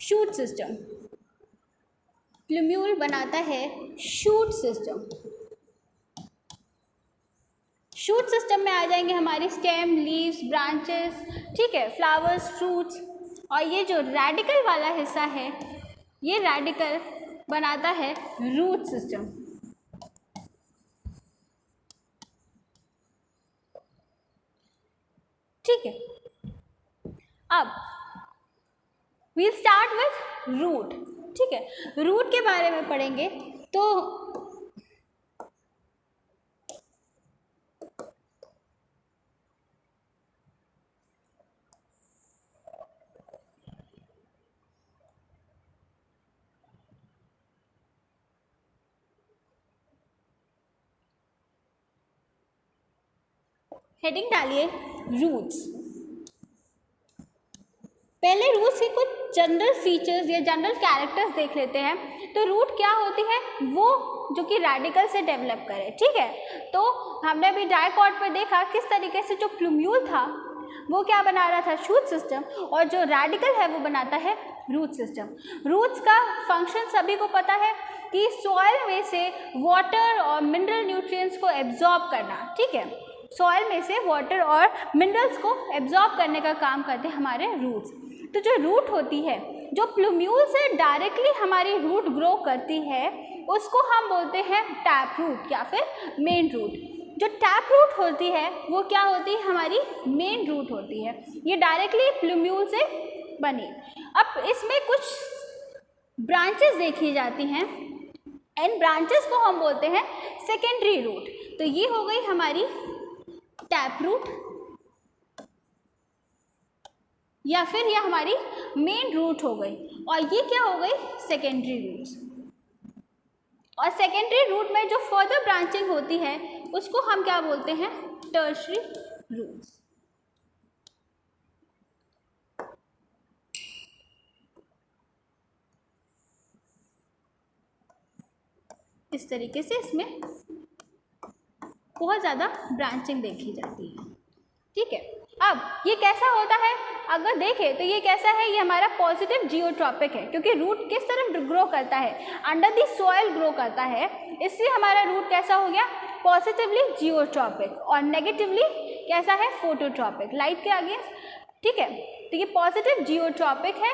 शूट सिस्टम। प्लूम्यूल बनाता है शूट सिस्टम। शूट सिस्टम में आ जाएंगे हमारी स्टेम, लीव्स, ब्रांचेस, ठीक है, फ्लावर्स, फ्रूट्स। और ये जो रेडिकल वाला हिस्सा है, ये रेडिकल बनाता है रूट सिस्टम। ठीक है, अब वील स्टार्ट विथ रूट। ठीक है, रूट के बारे में पढ़ेंगे तो हेडिंग डालिए रूट्स। पहले रूट्स के कुछ जनरल फीचर्स या जनरल कैरेक्टर्स देख लेते हैं। तो रूट क्या होती है, वो जो कि रेडिकल से डेवलप करे। ठीक है, तो हमने अभी डाइकॉट पे देखा किस तरीके से जो प्लूम्यूल था वो क्या बना रहा था, शूट सिस्टम, और जो रेडिकल है वो बनाता है रूट सिस्टम। रूट्स का फंक्शन सभी को पता है कि सॉइल में से वाटर और मिनरल न्यूट्रिएंट्स को एब्जॉर्ब करना। ठीक है, सॉइल में से वाटर और मिनरल्स को एब्जॉर्ब करने का काम करते हैं हमारे रूट्स। तो जो रूट होती है, जो प्लूम्यूल से डायरेक्टली हमारी रूट ग्रो करती है, उसको हम बोलते हैं टैप रूट या फिर मेन रूट। जो टैप रूट होती है वो क्या होती है, हमारी मेन रूट होती है। ये डायरेक्टली प्लूम्यूल से बनी। अब इसमें कुछ ब्रांचेस देखी जाती हैं, इन ब्रांचेस को हम बोलते हैं सेकेंडरी रूट। तो ये हो गई हमारी टैप रूट, या फिर यह हमारी मेन रूट हो गई, और ये क्या हो गई, सेकेंडरी रूट्स। और सेकेंडरी रूट में जो फर्दर ब्रांचिंग होती है उसको हम क्या बोलते हैं, टर्शरी रूट्स। इस तरीके से इसमें बहुत ज़्यादा ब्रांचिंग देखी जाती है। ठीक है, अब ये कैसा होता है, अगर देखें तो ये कैसा है, ये हमारा पॉजिटिव जियोट्रॉपिक है, क्योंकि रूट किस तरफ ग्रो करता है, अंडर द सॉइल ग्रो करता है, इससे हमारा रूट कैसा हो गया, पॉजिटिवली जियोट्रॉपिक, और नेगेटिवली कैसा है, फोटोट्रॉपिक, लाइट के आगे। ठीक है, तो ये पॉजिटिव जियोट्रॉपिक है,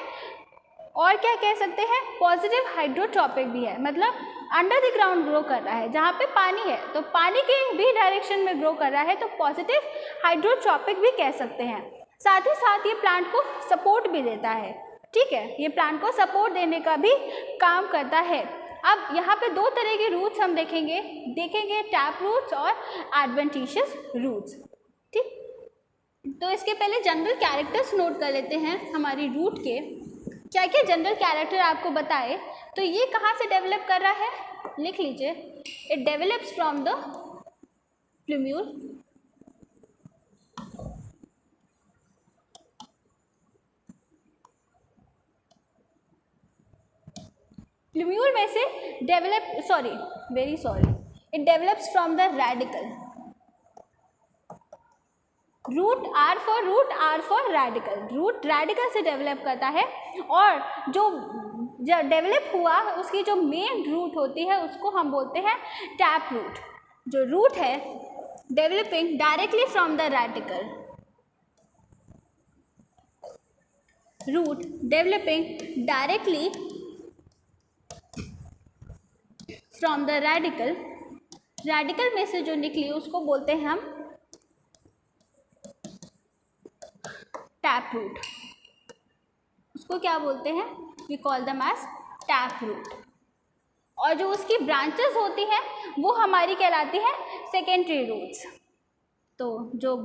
और क्या कह सकते हैं, पॉजिटिव हाइड्रोट्रॉपिक भी है, मतलब अंडर द ग्राउंड ग्रो कर रहा है, जहाँ पे पानी है तो पानी के भी डायरेक्शन में ग्रो कर रहा है, तो पॉजिटिव हाइड्रोट्रॉपिक भी कह सकते हैं। साथ ही साथ ये प्लांट को सपोर्ट भी देता है। ठीक है, ये प्लांट को सपोर्ट देने का भी काम करता है। अब यहाँ पे दो तरह के रूट्स हम देखेंगे टैप रूट्स और एडवेंटिशियस रूट्स। ठीक, तो इसके पहले जनरल कैरेक्टर्स नोट कर लेते हैं हमारी रूट के। क्या क्या जनरल कैरेक्टर आपको बताए, तो ये कहाँ से डेवलप कर रहा है, लिख लीजिए, it develops from the plumule, plumule में से it develops from the radicle. Root are for radicle, root radicle से डेवलप करता है, और जो डेवलप हुआ उसकी जो मेन रूट होती है उसको हम बोलते हैं टैप रूट। जो रूट है developing directly from the radicle, root developing directly from the radicle, radicle में से जो निकली उसको बोलते हैं हम टैप रूट। उसको क्या बोलते हैं, we call them as tap root. और जो उसकी ब्रांचेस होती हैं वो हमारी कहलाती है सेकेंडरी रूट्स। तो जो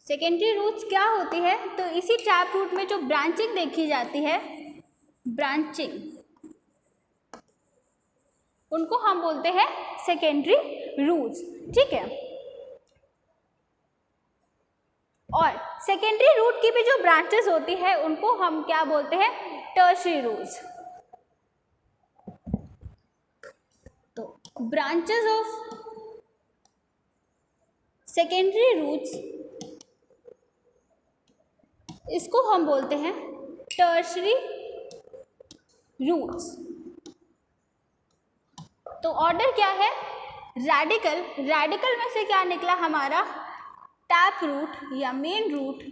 सेकेंडरी रूट्स क्या होती है, तो इसी टैप रूट में जो ब्रांचिंग देखी जाती है, ब्रांचिंग, उनको हम बोलते हैं सेकेंडरी रूट्स। ठीक है, और सेकेंडरी रूट की भी जो ब्रांचेस होती है उनको हम क्या बोलते हैं, टर्शरी रूट्स। तो ब्रांचेस ऑफ सेकेंडरी रूट्स, इसको हम बोलते हैं टर्शरी रूट्स। तो ऑर्डर क्या है, रेडिकल, रेडिकल में से क्या निकला हमारा टैप रूट या मेन रूट,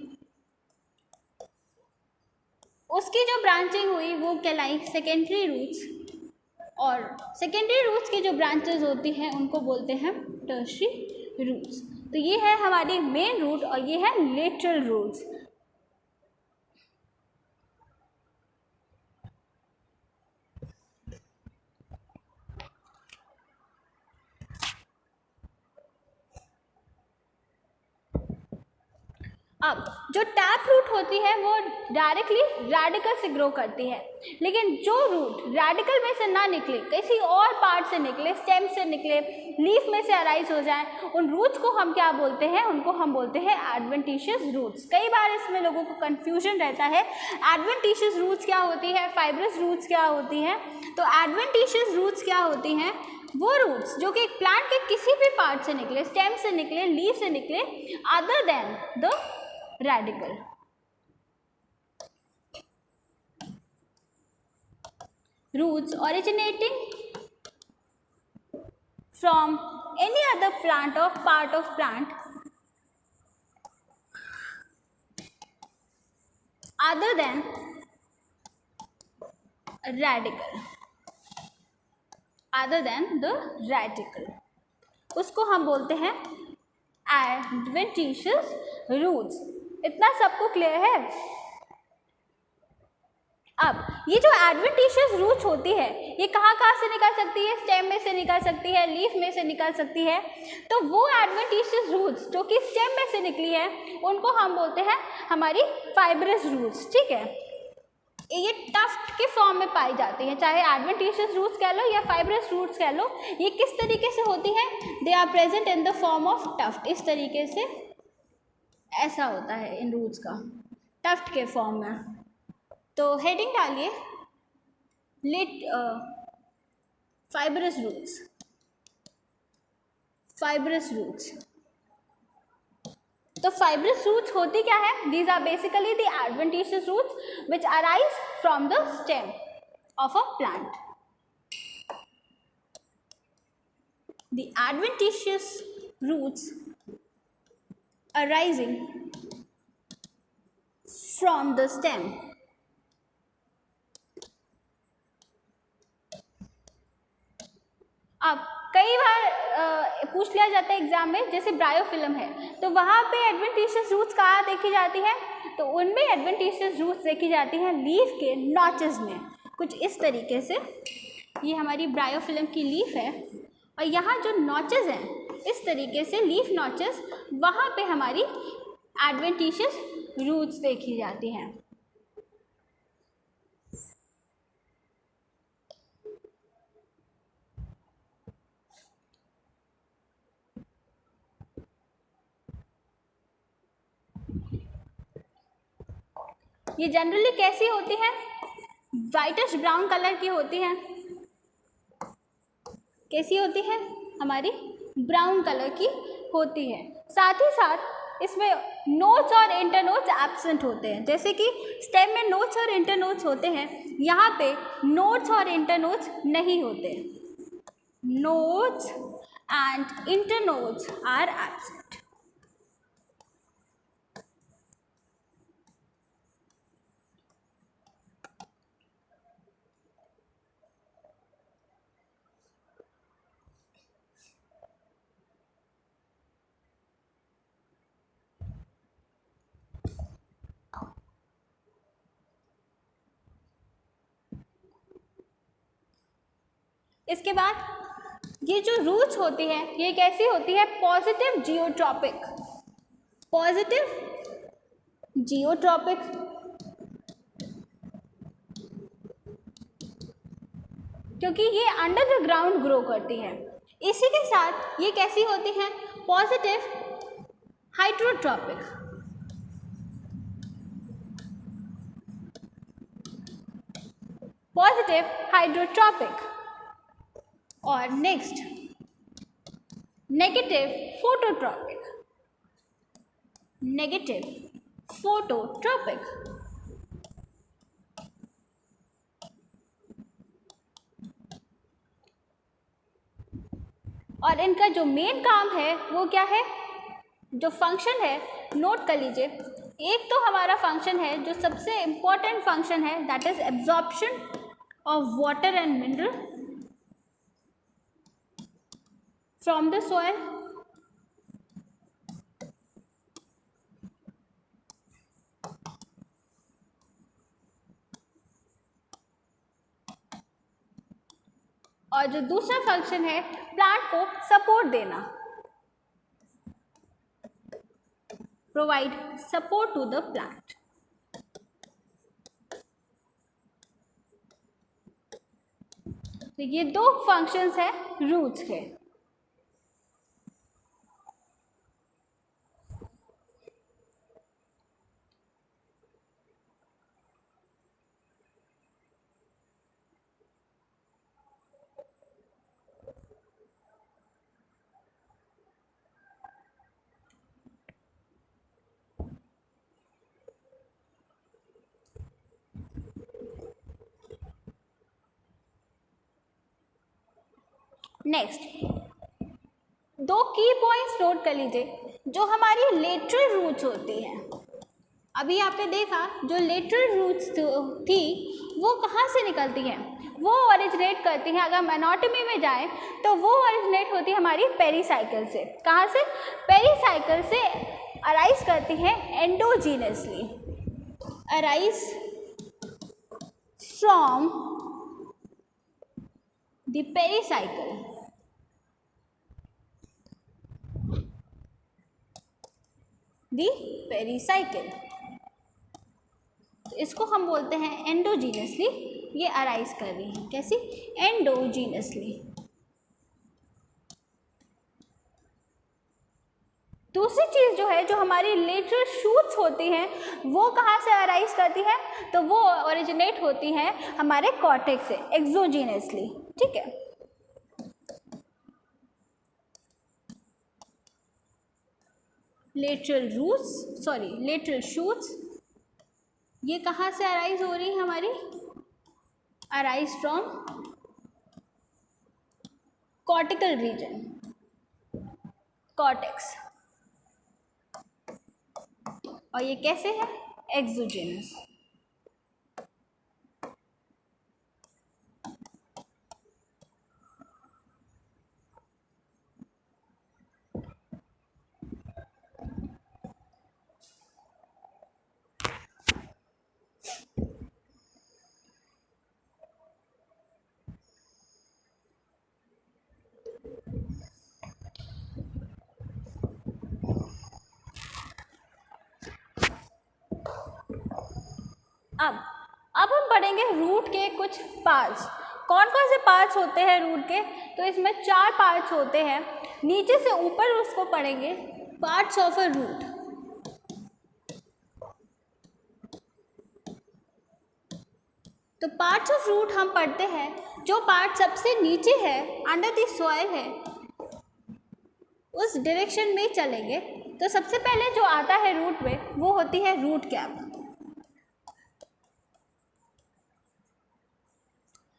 उसकी जो ब्रांचिंग हुई वो कहलाई सेकेंडरी रूट्स, और सेकेंडरी रूट्स की जो ब्रांचेस होती हैं उनको बोलते हैं टर्शियरी रूट्स। तो ये है हमारी मेन रूट और ये है लेटरल रूट्स। अब जो टैप रूट होती है वो डायरेक्टली रेडिकल से ग्रो करती है, लेकिन जो रूट रेडिकल में से ना निकले, किसी और पार्ट से निकले, स्टेम से निकले, लीफ में से अराइज हो जाए, उन रूट्स को हम क्या बोलते हैं, उनको हम बोलते हैं एडवेंटिशियस रूट्स। कई बार इसमें लोगों को कन्फ्यूजन रहता है, एडवेंटिशियस रूट्स क्या होती है, फाइब्रस रूट्स क्या होती हैं। तो एडवेंटिशियस रूट्स क्या होती हैं, वो रूट्स जो कि एक प्लांट के किसी भी पार्ट से निकले, स्टेम से निकले, लीफ से निकले, other than the radical। Roots originating from any other plant or part of plant other than radical, other than the radical, उसको हम बोलते हैं adventitious roots। इतना सबको क्लियर है? अब ये जो एडवेंटिशियस रूट्स होती है ये कहाँ कहाँ से निकल सकती है, स्टेम में से निकल सकती है, लीफ में से निकल सकती है। तो वो एडवेंटिशियस रूट्स जो कि स्टेम में से निकली है उनको हम बोलते हैं हमारी फाइब्रस रूट्स। ठीक है, ये टफ्ट के फॉर्म में पाई जाती हैं, चाहे एडवेंटिशियस रूट्स कह लो या फाइब्रस रूट्स कह लो। ये किस तरीके से होती है, they are present in the form of tuft. इस तरीके से ऐसा होता है इन रूट्स का, टफ्ट के फॉर्म में। तो हेडिंग डालिए let fibrous roots, fibrous roots. तो फाइब्रस रूट्स होती क्या है, these are basically the adventitious roots which arise from the stem of a plant. The adventitious roots arising from the stem अब कई बार पूछ लिया जाता है एग्जाम में, जैसे ब्रायोफिल्म है तो वहाँ पे एडवेंटिशियस रूट्स कहाँ देखी जाती है, तो उनमें एडवेंटिशियस रूट्स देखी जाती हैं लीफ के नॉचेस में, कुछ इस तरीके से। ये हमारी ब्रायोफिल्म की लीफ है और यहाँ जो नॉचेस हैं इस तरीके से लीफ नॉचेस, वहाँ पे हमारी एडवेंटिशियस रूट्स देखी जाती हैं। ये जनरली कैसी होती है, वाइटिश ब्राउन कलर की होती हैं। कैसी होती है, हमारी ब्राउन कलर की होती है। साथ ही साथ इसमें नोट्स और इंटरनोट्स एब्सेंट होते हैं, जैसे कि स्टेम में नोट्स और इंटरनोट्स होते हैं, यहाँ पे नोट्स और इंटरनोट्स नहीं होते। Nodes and internodes are absent. इसके बाद ये जो रूट्स होती है ये कैसी होती है, पॉजिटिव जियोट्रॉपिक, पॉजिटिव जियोट्रॉपिक। क्योंकि ये अंडर द ग्राउंड ग्रो करती है। इसी के साथ ये कैसी होती हैं, पॉजिटिव हाइड्रोट्रॉपिक, पॉजिटिव हाइड्रोट्रॉपिक। और next negative phototropic, negative phototropic. और इनका जो मेन काम है वो क्या है, जो फंक्शन है नोट कर लीजिए। एक तो हमारा फंक्शन है जो सबसे इम्पॉर्टेंट फंक्शन है, that is absorption of water and mineral from the soil. और जो दूसरा फंक्शन है प्लांट को सपोर्ट देना, provide support to the plant. तो ये दो फंक्शंस हैं रूट्स के। नेक्स्ट दो की पॉइंट्स नोट कर लीजिए। जो हमारी लेटरल रूट्स होती हैं, अभी आपने देखा जो लेटरल रूट्स थी वो कहाँ से निकलती हैं, वो ओरिजिनेट करती हैं, अगर एनाटॉमी में जाएं तो वो ओरिजिनेट होती है हमारी पेरीसाइकिल से। कहाँ से? पेरीसाइकिल से अराइज करती हैं endogenously, arise from the pericycle. The pericycle, तो इसको हम बोलते हैं एंडोजीनसली, ये अराइज कर रही है। कैसी? एंडोजीनसली। दूसरी चीज़ जो है, जो हमारी लेटरल शूट्स होती हैं वो कहाँ से अराइज करती हैं, तो वो ओरिजिनेट होती हैं हमारे कॉर्टेक्स से, एक्सोजीनसली। ठीक है, lateral roots, sorry lateral shoots, ये कहाँ से अराइज हो रही है हमारी? Arise from cortical region, cortex. और ये कैसे है? एक्सोजेनस। अब हम पढ़ेंगे रूट के कुछ पार्ट्स। कौन कौन से पार्ट्स होते हैं रूट के? तो इसमें 4 पार्ट्स होते हैं, नीचे से ऊपर उसको पढ़ेंगे, पार्ट्स ऑफ अ रूट। तो पार्ट्स ऑफ रूट हम पढ़ते हैं, जो पार्ट सबसे नीचे है, अंडर द सॉइल है, उस डायरेक्शन में चलेंगे। तो सबसे पहले जो आता है रूट में वो होती है रूट कैप।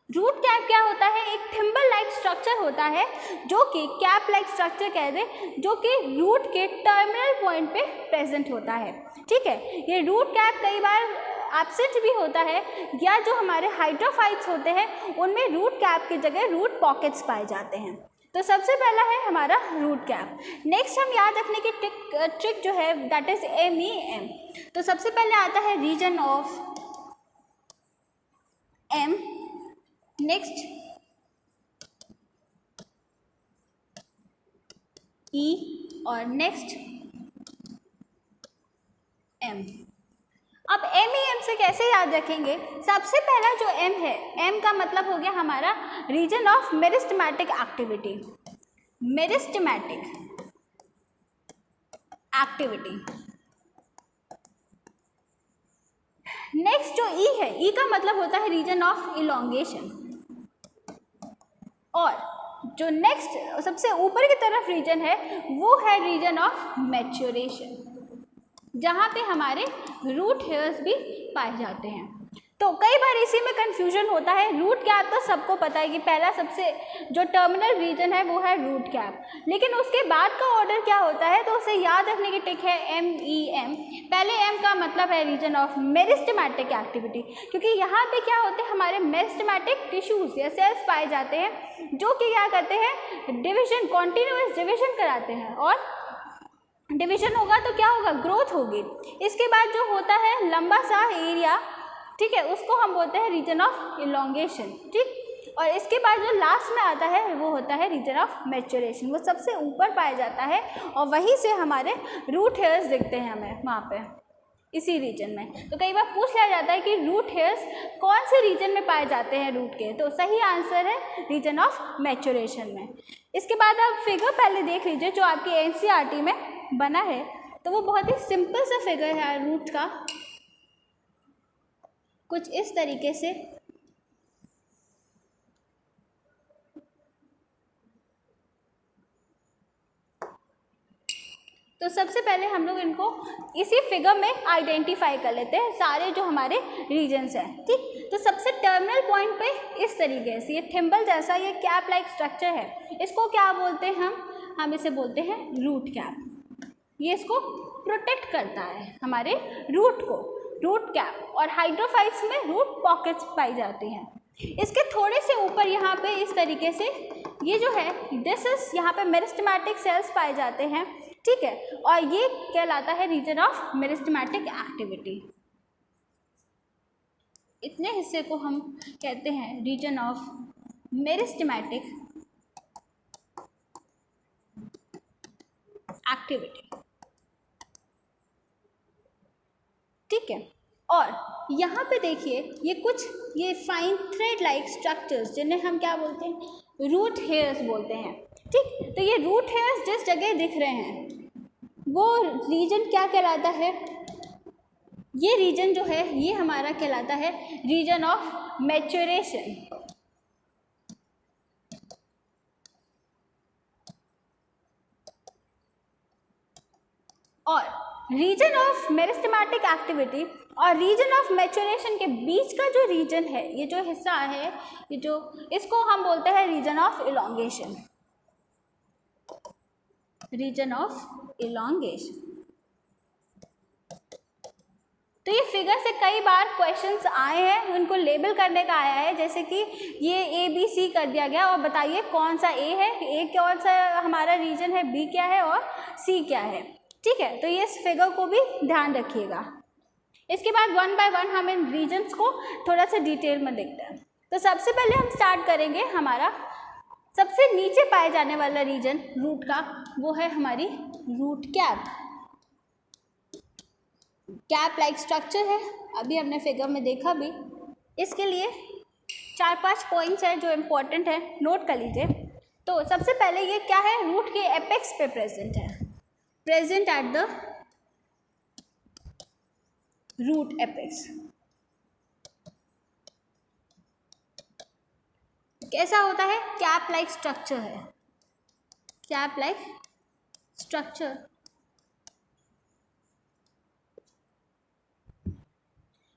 रूट कैप क्या होता है? एक थिम्बल लाइक स्ट्रक्चर होता है, जो कि कैप लाइक स्ट्रक्चर कह दें, जो कि रूट के टर्मिनल पॉइंट पे प्रेजेंट होता है। ठीक है, ये रूट कैप कई बार एब्सेंट भी होता है, या जो हमारे हाइड्रोफाइट्स होते हैं उनमें रूट कैप की जगह रूट पॉकेट्स पाए जाते हैं। तो सबसे पहला है हमारा रूट कैप। नेक्स्ट हम याद रखने की ट्रिक जो है, दैट इज MEM। तो सबसे पहले आता है region of M, next E और नेक्स्ट M। अब MEM से कैसे याद रखेंगे? सबसे पहला जो M है, M का मतलब हो गया हमारा region of meristematic activity, meristematic activity. Next जो E है, E का मतलब होता है रीजन ऑफ इलोंगेशन। और जो नेक्स्ट सबसे ऊपर की तरफ रीजन है वो है रीजन ऑफ मैच्योरेशन, जहाँ पे हमारे रूट हेयर्स भी पाए जाते हैं। तो कई बार इसी में कंफ्यूजन होता है। रूट कैप तो सबको पता है कि पहला सबसे जो टर्मिनल रीजन है वो है रूट कैप, लेकिन उसके बाद का ऑर्डर क्या होता है, तो उसे याद रखने की टिक है MEM। पहले M का मतलब है रीजन ऑफ मेरिस्टेमेटिक एक्टिविटी, क्योंकि यहाँ पे क्या होते हैं, हमारे मेरिस्टेमेटिक टिश्यूज या सेल्स पाए जाते हैं जो कि क्या करते हैं, डिविजन, कॉन्टिन्यूअस डिविजन कराते हैं, और डिविजन होगा तो क्या होगा, ग्रोथ होगी। इसके बाद जो होता है लंबा सा एरिया, ठीक है, उसको हम बोलते हैं रीजन ऑफ इलोंगेशन, ठीक। और इसके बाद जो लास्ट में आता है वो होता है रीजन ऑफ मैच्योरेशन, वो सबसे ऊपर पाया जाता है, और वहीं से हमारे रूट हेयर्स दिखते हैं हमें वहाँ पे इसी रीजन में। तो कई बार पूछ लिया जाता है कि रूट हेयर्स कौन से रीजन में पाए जाते हैं रूट के, तो सही आंसर है रीजन ऑफ मैच्योरेशन में। इसके बाद आप फिगर पहले देख लीजिए जो आपके NCERT में बना है, तो वो बहुत ही सिंपल सा फिगर है रूट का, कुछ इस तरीके से। तो सबसे पहले हम लोग इनको इसी फिगर में आइडेंटिफाई कर लेते हैं, सारे जो हमारे रीजन्स हैं, ठीक। तो सबसे टर्मिनल पॉइंट पे इस तरीके से ये थिम्बल जैसा ये कैप लाइक स्ट्रक्चर है, इसको क्या बोलते हैं हम इसे बोलते हैं रूट कैप। ये इसको प्रोटेक्ट करता है हमारे रूट को, रूट कैप। और हाइड्रोफाइट्स में रूट पॉकेट्स पाई जाती हैं। इसके थोड़े से ऊपर यहाँ पे इस तरीके से ये जो है दिस इज, यहाँ पे मेरिस्टेमेटिक सेल्स पाए जाते हैं, ठीक है, और ये कहलाता है रीजन ऑफ मेरिस्टेमेटिक एक्टिविटी। इतने हिस्से को हम कहते हैं रीजन ऑफ मेरिस्टेमेटिक एक्टिविटी, ठीक है। और यहाँ पे देखिए ये कुछ ये फाइन थ्रेड लाइक स्ट्रक्चर्स जिन्हें हम क्या बोलते हैं, रूट हेयर्स बोलते हैं, ठीक। तो ये रूट हेयर्स जिस जगह दिख रहे हैं वो रीजन क्या कहलाता है, ये रीजन जो है ये हमारा कहलाता है रीजन ऑफ मैच्योरेशन। और रीजन ऑफ मेरिस्टेमेटिक एक्टिविटी और रीजन ऑफ मैच्योरेशन के बीच का जो रीजन है, ये जो हिस्सा है, ये जो, इसको हम बोलते हैं region of elongation, region of elongation. तो ये फिगर से कई बार क्वेश्चंस आए हैं, उनको लेबल करने का आया है, जैसे कि ये ABC कर दिया गया और बताइए कौन सा A है, A कौन सा हमारा रीजन है, B क्या है और C क्या है, ठीक है। तो ये इस फिगर को भी ध्यान रखिएगा। इसके बाद वन बाय वन हम इन रीजन्स को थोड़ा सा डिटेल में देखते हैं। तो सबसे पहले हम स्टार्ट करेंगे हमारा सबसे नीचे पाए जाने वाला रीजन रूट का, वो है हमारी root cap. Cap like structure है, अभी हमने फिगर में देखा भी। इसके लिए 4-5 पॉइंट्स हैं जो इम्पोर्टेंट है, नोट कर लीजिए। तो सबसे पहले ये क्या है, रूट के एपेक्स पे प्रेजेंट है, present at the root apex. कैसा होता है, कैप लाइक स्ट्रक्चर है, कैप लाइक स्ट्रक्चर।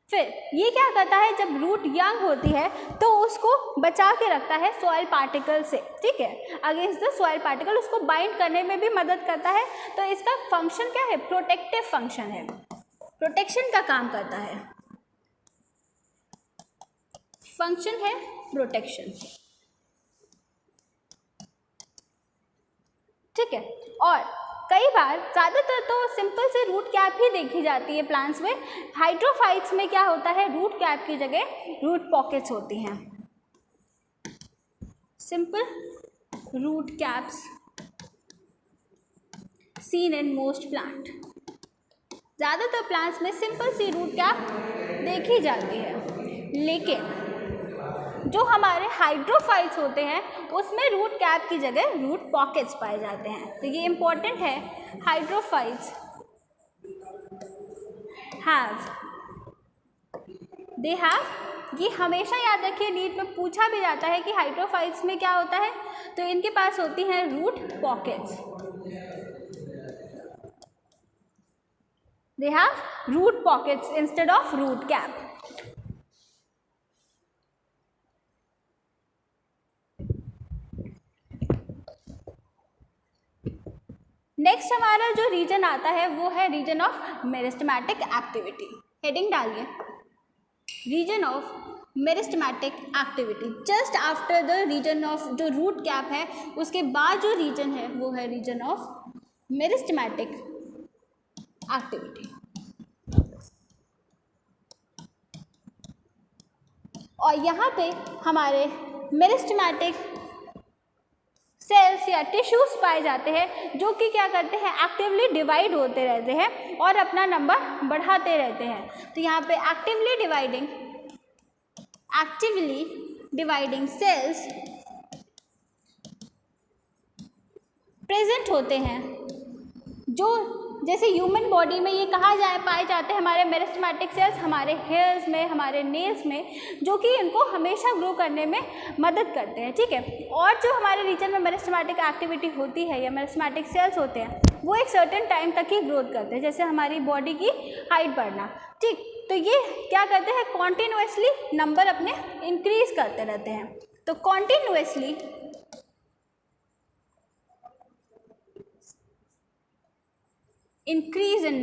फिर ये क्या करता है, जब रूट यंग होती है तो उसको बचा के रखता है सॉइल पार्टिकल से, ठीक है, अगेंस्ट द सॉइल पार्टिकल, उसको बाइंड करने में भी मदद करता है। तो इसका फंक्शन क्या है, प्रोटेक्टिव फंक्शन है, प्रोटेक्शन का काम करता है, फंक्शन है प्रोटेक्शन, ठीक है। और कई बार ज़्यादातर तो सिंपल से रूट कैप ही देखी जाती है प्लांट्स में। हाइड्रोफाइट्स में क्या होता है, रूट कैप की जगह रूट पॉकेट्स होती हैं, simple root caps seen in most plant. ज़्यादातर प्लांट्स में सिंपल सी रूट कैप देखी जाती है, लेकिन जो हमारे हाइड्रोफाइट्स होते हैं उसमें रूट कैप की जगह रूट पॉकेट्स पाए जाते हैं। तो ये इम्पोर्टेंट है, हाइड्रोफाइट्स दे हैव, ये हमेशा याद रखिए, नीट में पूछा भी जाता है कि हाइड्रोफाइट्स में क्या होता है, तो इनके पास होती हैं root pockets, they have root pockets instead of root cap. Next हमारा जो रीजन आता है वो है region of meristematic activity. Heading डालिए, region of meristematic activity. Just after the region of जो रूट कैप है उसके बाद जो रीजन है वो है रीजन ऑफ मेरिस्टेमेटिक एक्टिविटी। और यहाँ पे हमारे मेरिस्टेमेटिक सेल्स या टिश्यूज पाए जाते हैं जो कि क्या करते हैं, एक्टिवली डिवाइड होते रहते हैं और अपना नंबर बढ़ाते रहते हैं। तो यहाँ पे एक्टिवली डिवाइडिंग सेल्स प्रेजेंट होते हैं, जो जैसे ह्यूमन बॉडी में ये पाए जाते हैं हमारे मेरिस्टेमेटिक सेल्स हमारे हेयर्स में, हमारे नेल्स में, जो कि इनको हमेशा ग्रो करने में मदद करते हैं। ठीक है, और जो हमारे रीजन में मेरिस्टेमेटिक एक्टिविटी होती है या मेरिस्टेमेटिक सेल्स होते हैं वो एक सर्टेन टाइम तक ही ग्रोथ करते हैं, जैसे हमारी बॉडी की हाइट बढ़ना। ठीक, तो ये क्या करते हैं, कॉन्टिन्यूसली नंबर अपने इंक्रीज करते रहते हैं। तो continuously increase in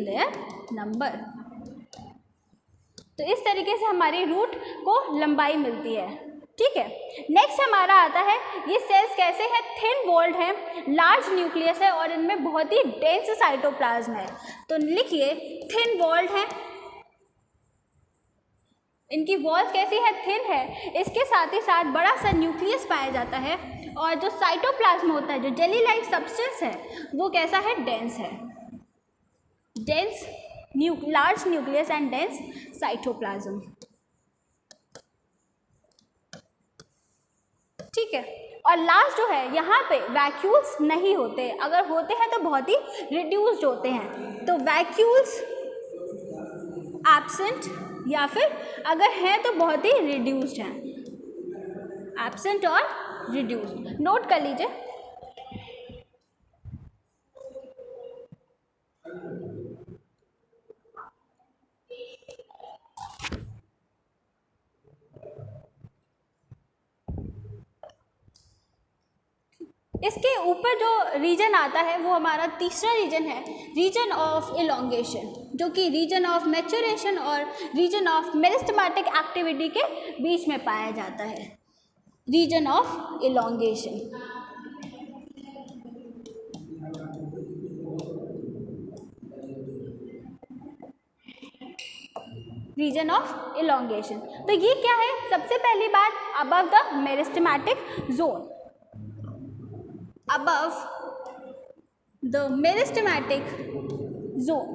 their number। तो इस तरीके से हमारी रूट को लंबाई मिलती है। ठीक है, नेक्स्ट हमारा आता है, ये सेल्स कैसे हैं, थिन वॉल्ड हैं, लार्ज न्यूक्लियस है और इनमें बहुत ही डेंस साइटोप्लाज्म है। तो लिखिए थिन वॉल्ड है, इनकी वॉल्स कैसी है, थिन है, इसके साथ ही साथ बड़ा सा न्यूक्लियस पाया जाता है और जो साइटोप्लाज्म होता है, जो जेली लाइक सब्सटेंस है, वो कैसा है, डेंस है। Dense large nucleus and dense cytoplasm. ठीक है, और लास्ट जो है यहाँ पे वैक्यूल्स नहीं होते, अगर होते हैं तो बहुत ही रिड्यूस्ड होते हैं। तो वैक्यूल्स एब्सेंट या फिर अगर हैं तो बहुत ही रिड्यूस्ड हैं, एब्सेंट और रिड्यूस्ड। नोट कर लीजिए। इसके ऊपर जो रीजन आता है वो हमारा तीसरा रीजन है, रीजन ऑफ इलोंगेशन, जो कि रीजन ऑफ मैच्योरेशन और रीजन ऑफ मेरिस्टेमेटिक एक्टिविटी के बीच में पाया जाता है। Region of elongation, region of elongation. तो ये क्या है, सबसे पहली बात, above the meristematic zone, above the meristematic zone।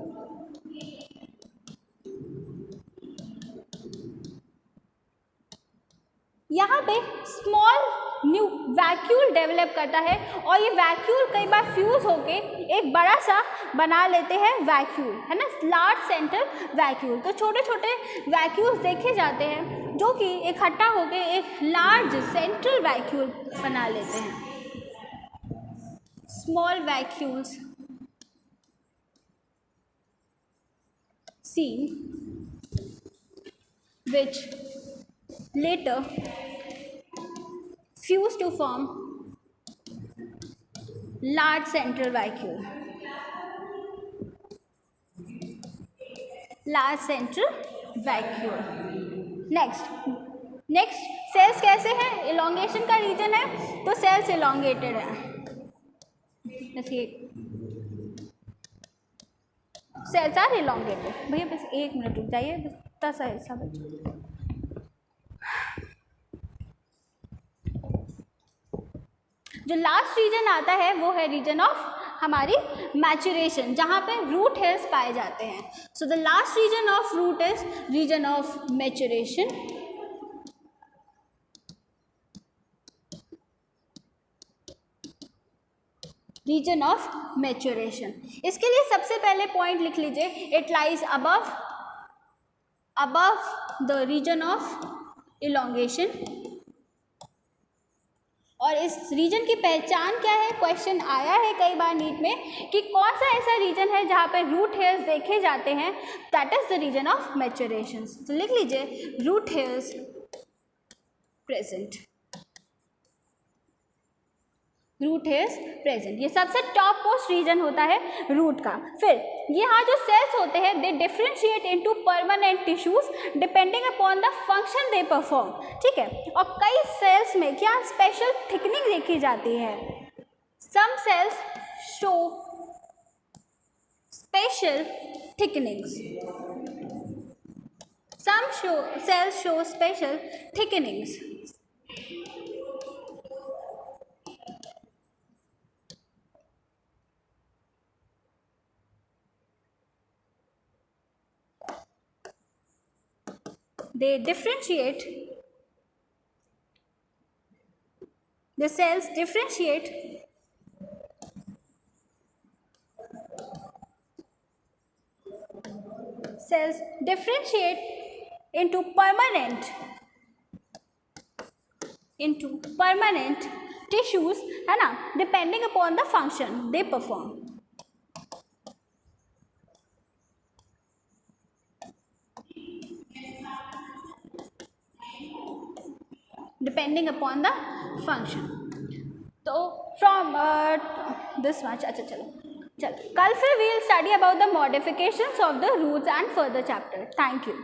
यहाँ पे स्मॉल न्यू वैक्यूल डेवलप करता है और ये वैक्यूल कई बार फ्यूज होके एक बड़ा सा बना लेते हैं वैक्यूल, है ना, लार्ज सेंट्रल वैक्यूल। तो छोटे छोटे वैक्यूल्स देखे जाते हैं जो कि इकट्ठा होके एक लार्ज सेंट्रल वैक्यूल बना लेते हैं। Small vacuoles seen which later fuse to form large central vacuole, large central vacuole। Next cells कैसे हैं, इलोंगेशन का रीजन है तो सेल्स इलोंगेटेड है। Cells are elongated. भैया बस 1 मिनट रुक जाइए, बस इतना सा हिस्सा बचा। जो लास्ट रीजन आता है वो है रीजन ऑफ हमारी मैच्योरेशन, जहाँ पे रूट हेयर्स पाए जाते हैं। So the last region of root is region of maturation. Region of maturation, इसके लिए सबसे पहले पॉइंट लिख लीजिए, it lies above the region of elongation. और इस रीजन की पहचान क्या है, क्वेश्चन आया है कई बार नीट में कि कौन सा ऐसा रीजन है जहाँ पे रूट हेयर्स देखे जाते हैं, that is the region of maturation. तो लिख लीजिए root hairs present root is present. ये सबसे टॉप मोस्ट रीजन होता है रूट का। फिर यहाँ जो सेल्स होते हैं they differentiate into permanent tissues depending upon the function they perform, ठीक है। और कई सेल्स में क्या स्पेशल थिकनिंग देखी जाती है। Some cells show special thickenings, some cells show special thickenings. They differentiate, the cells differentiate into permanent tissues, है ना, depending upon the function they perform. Depending upon the function. तो from this much, अच्छा चलो कल फिर we'll study about the modifications of the roots and further chapter. Thank you.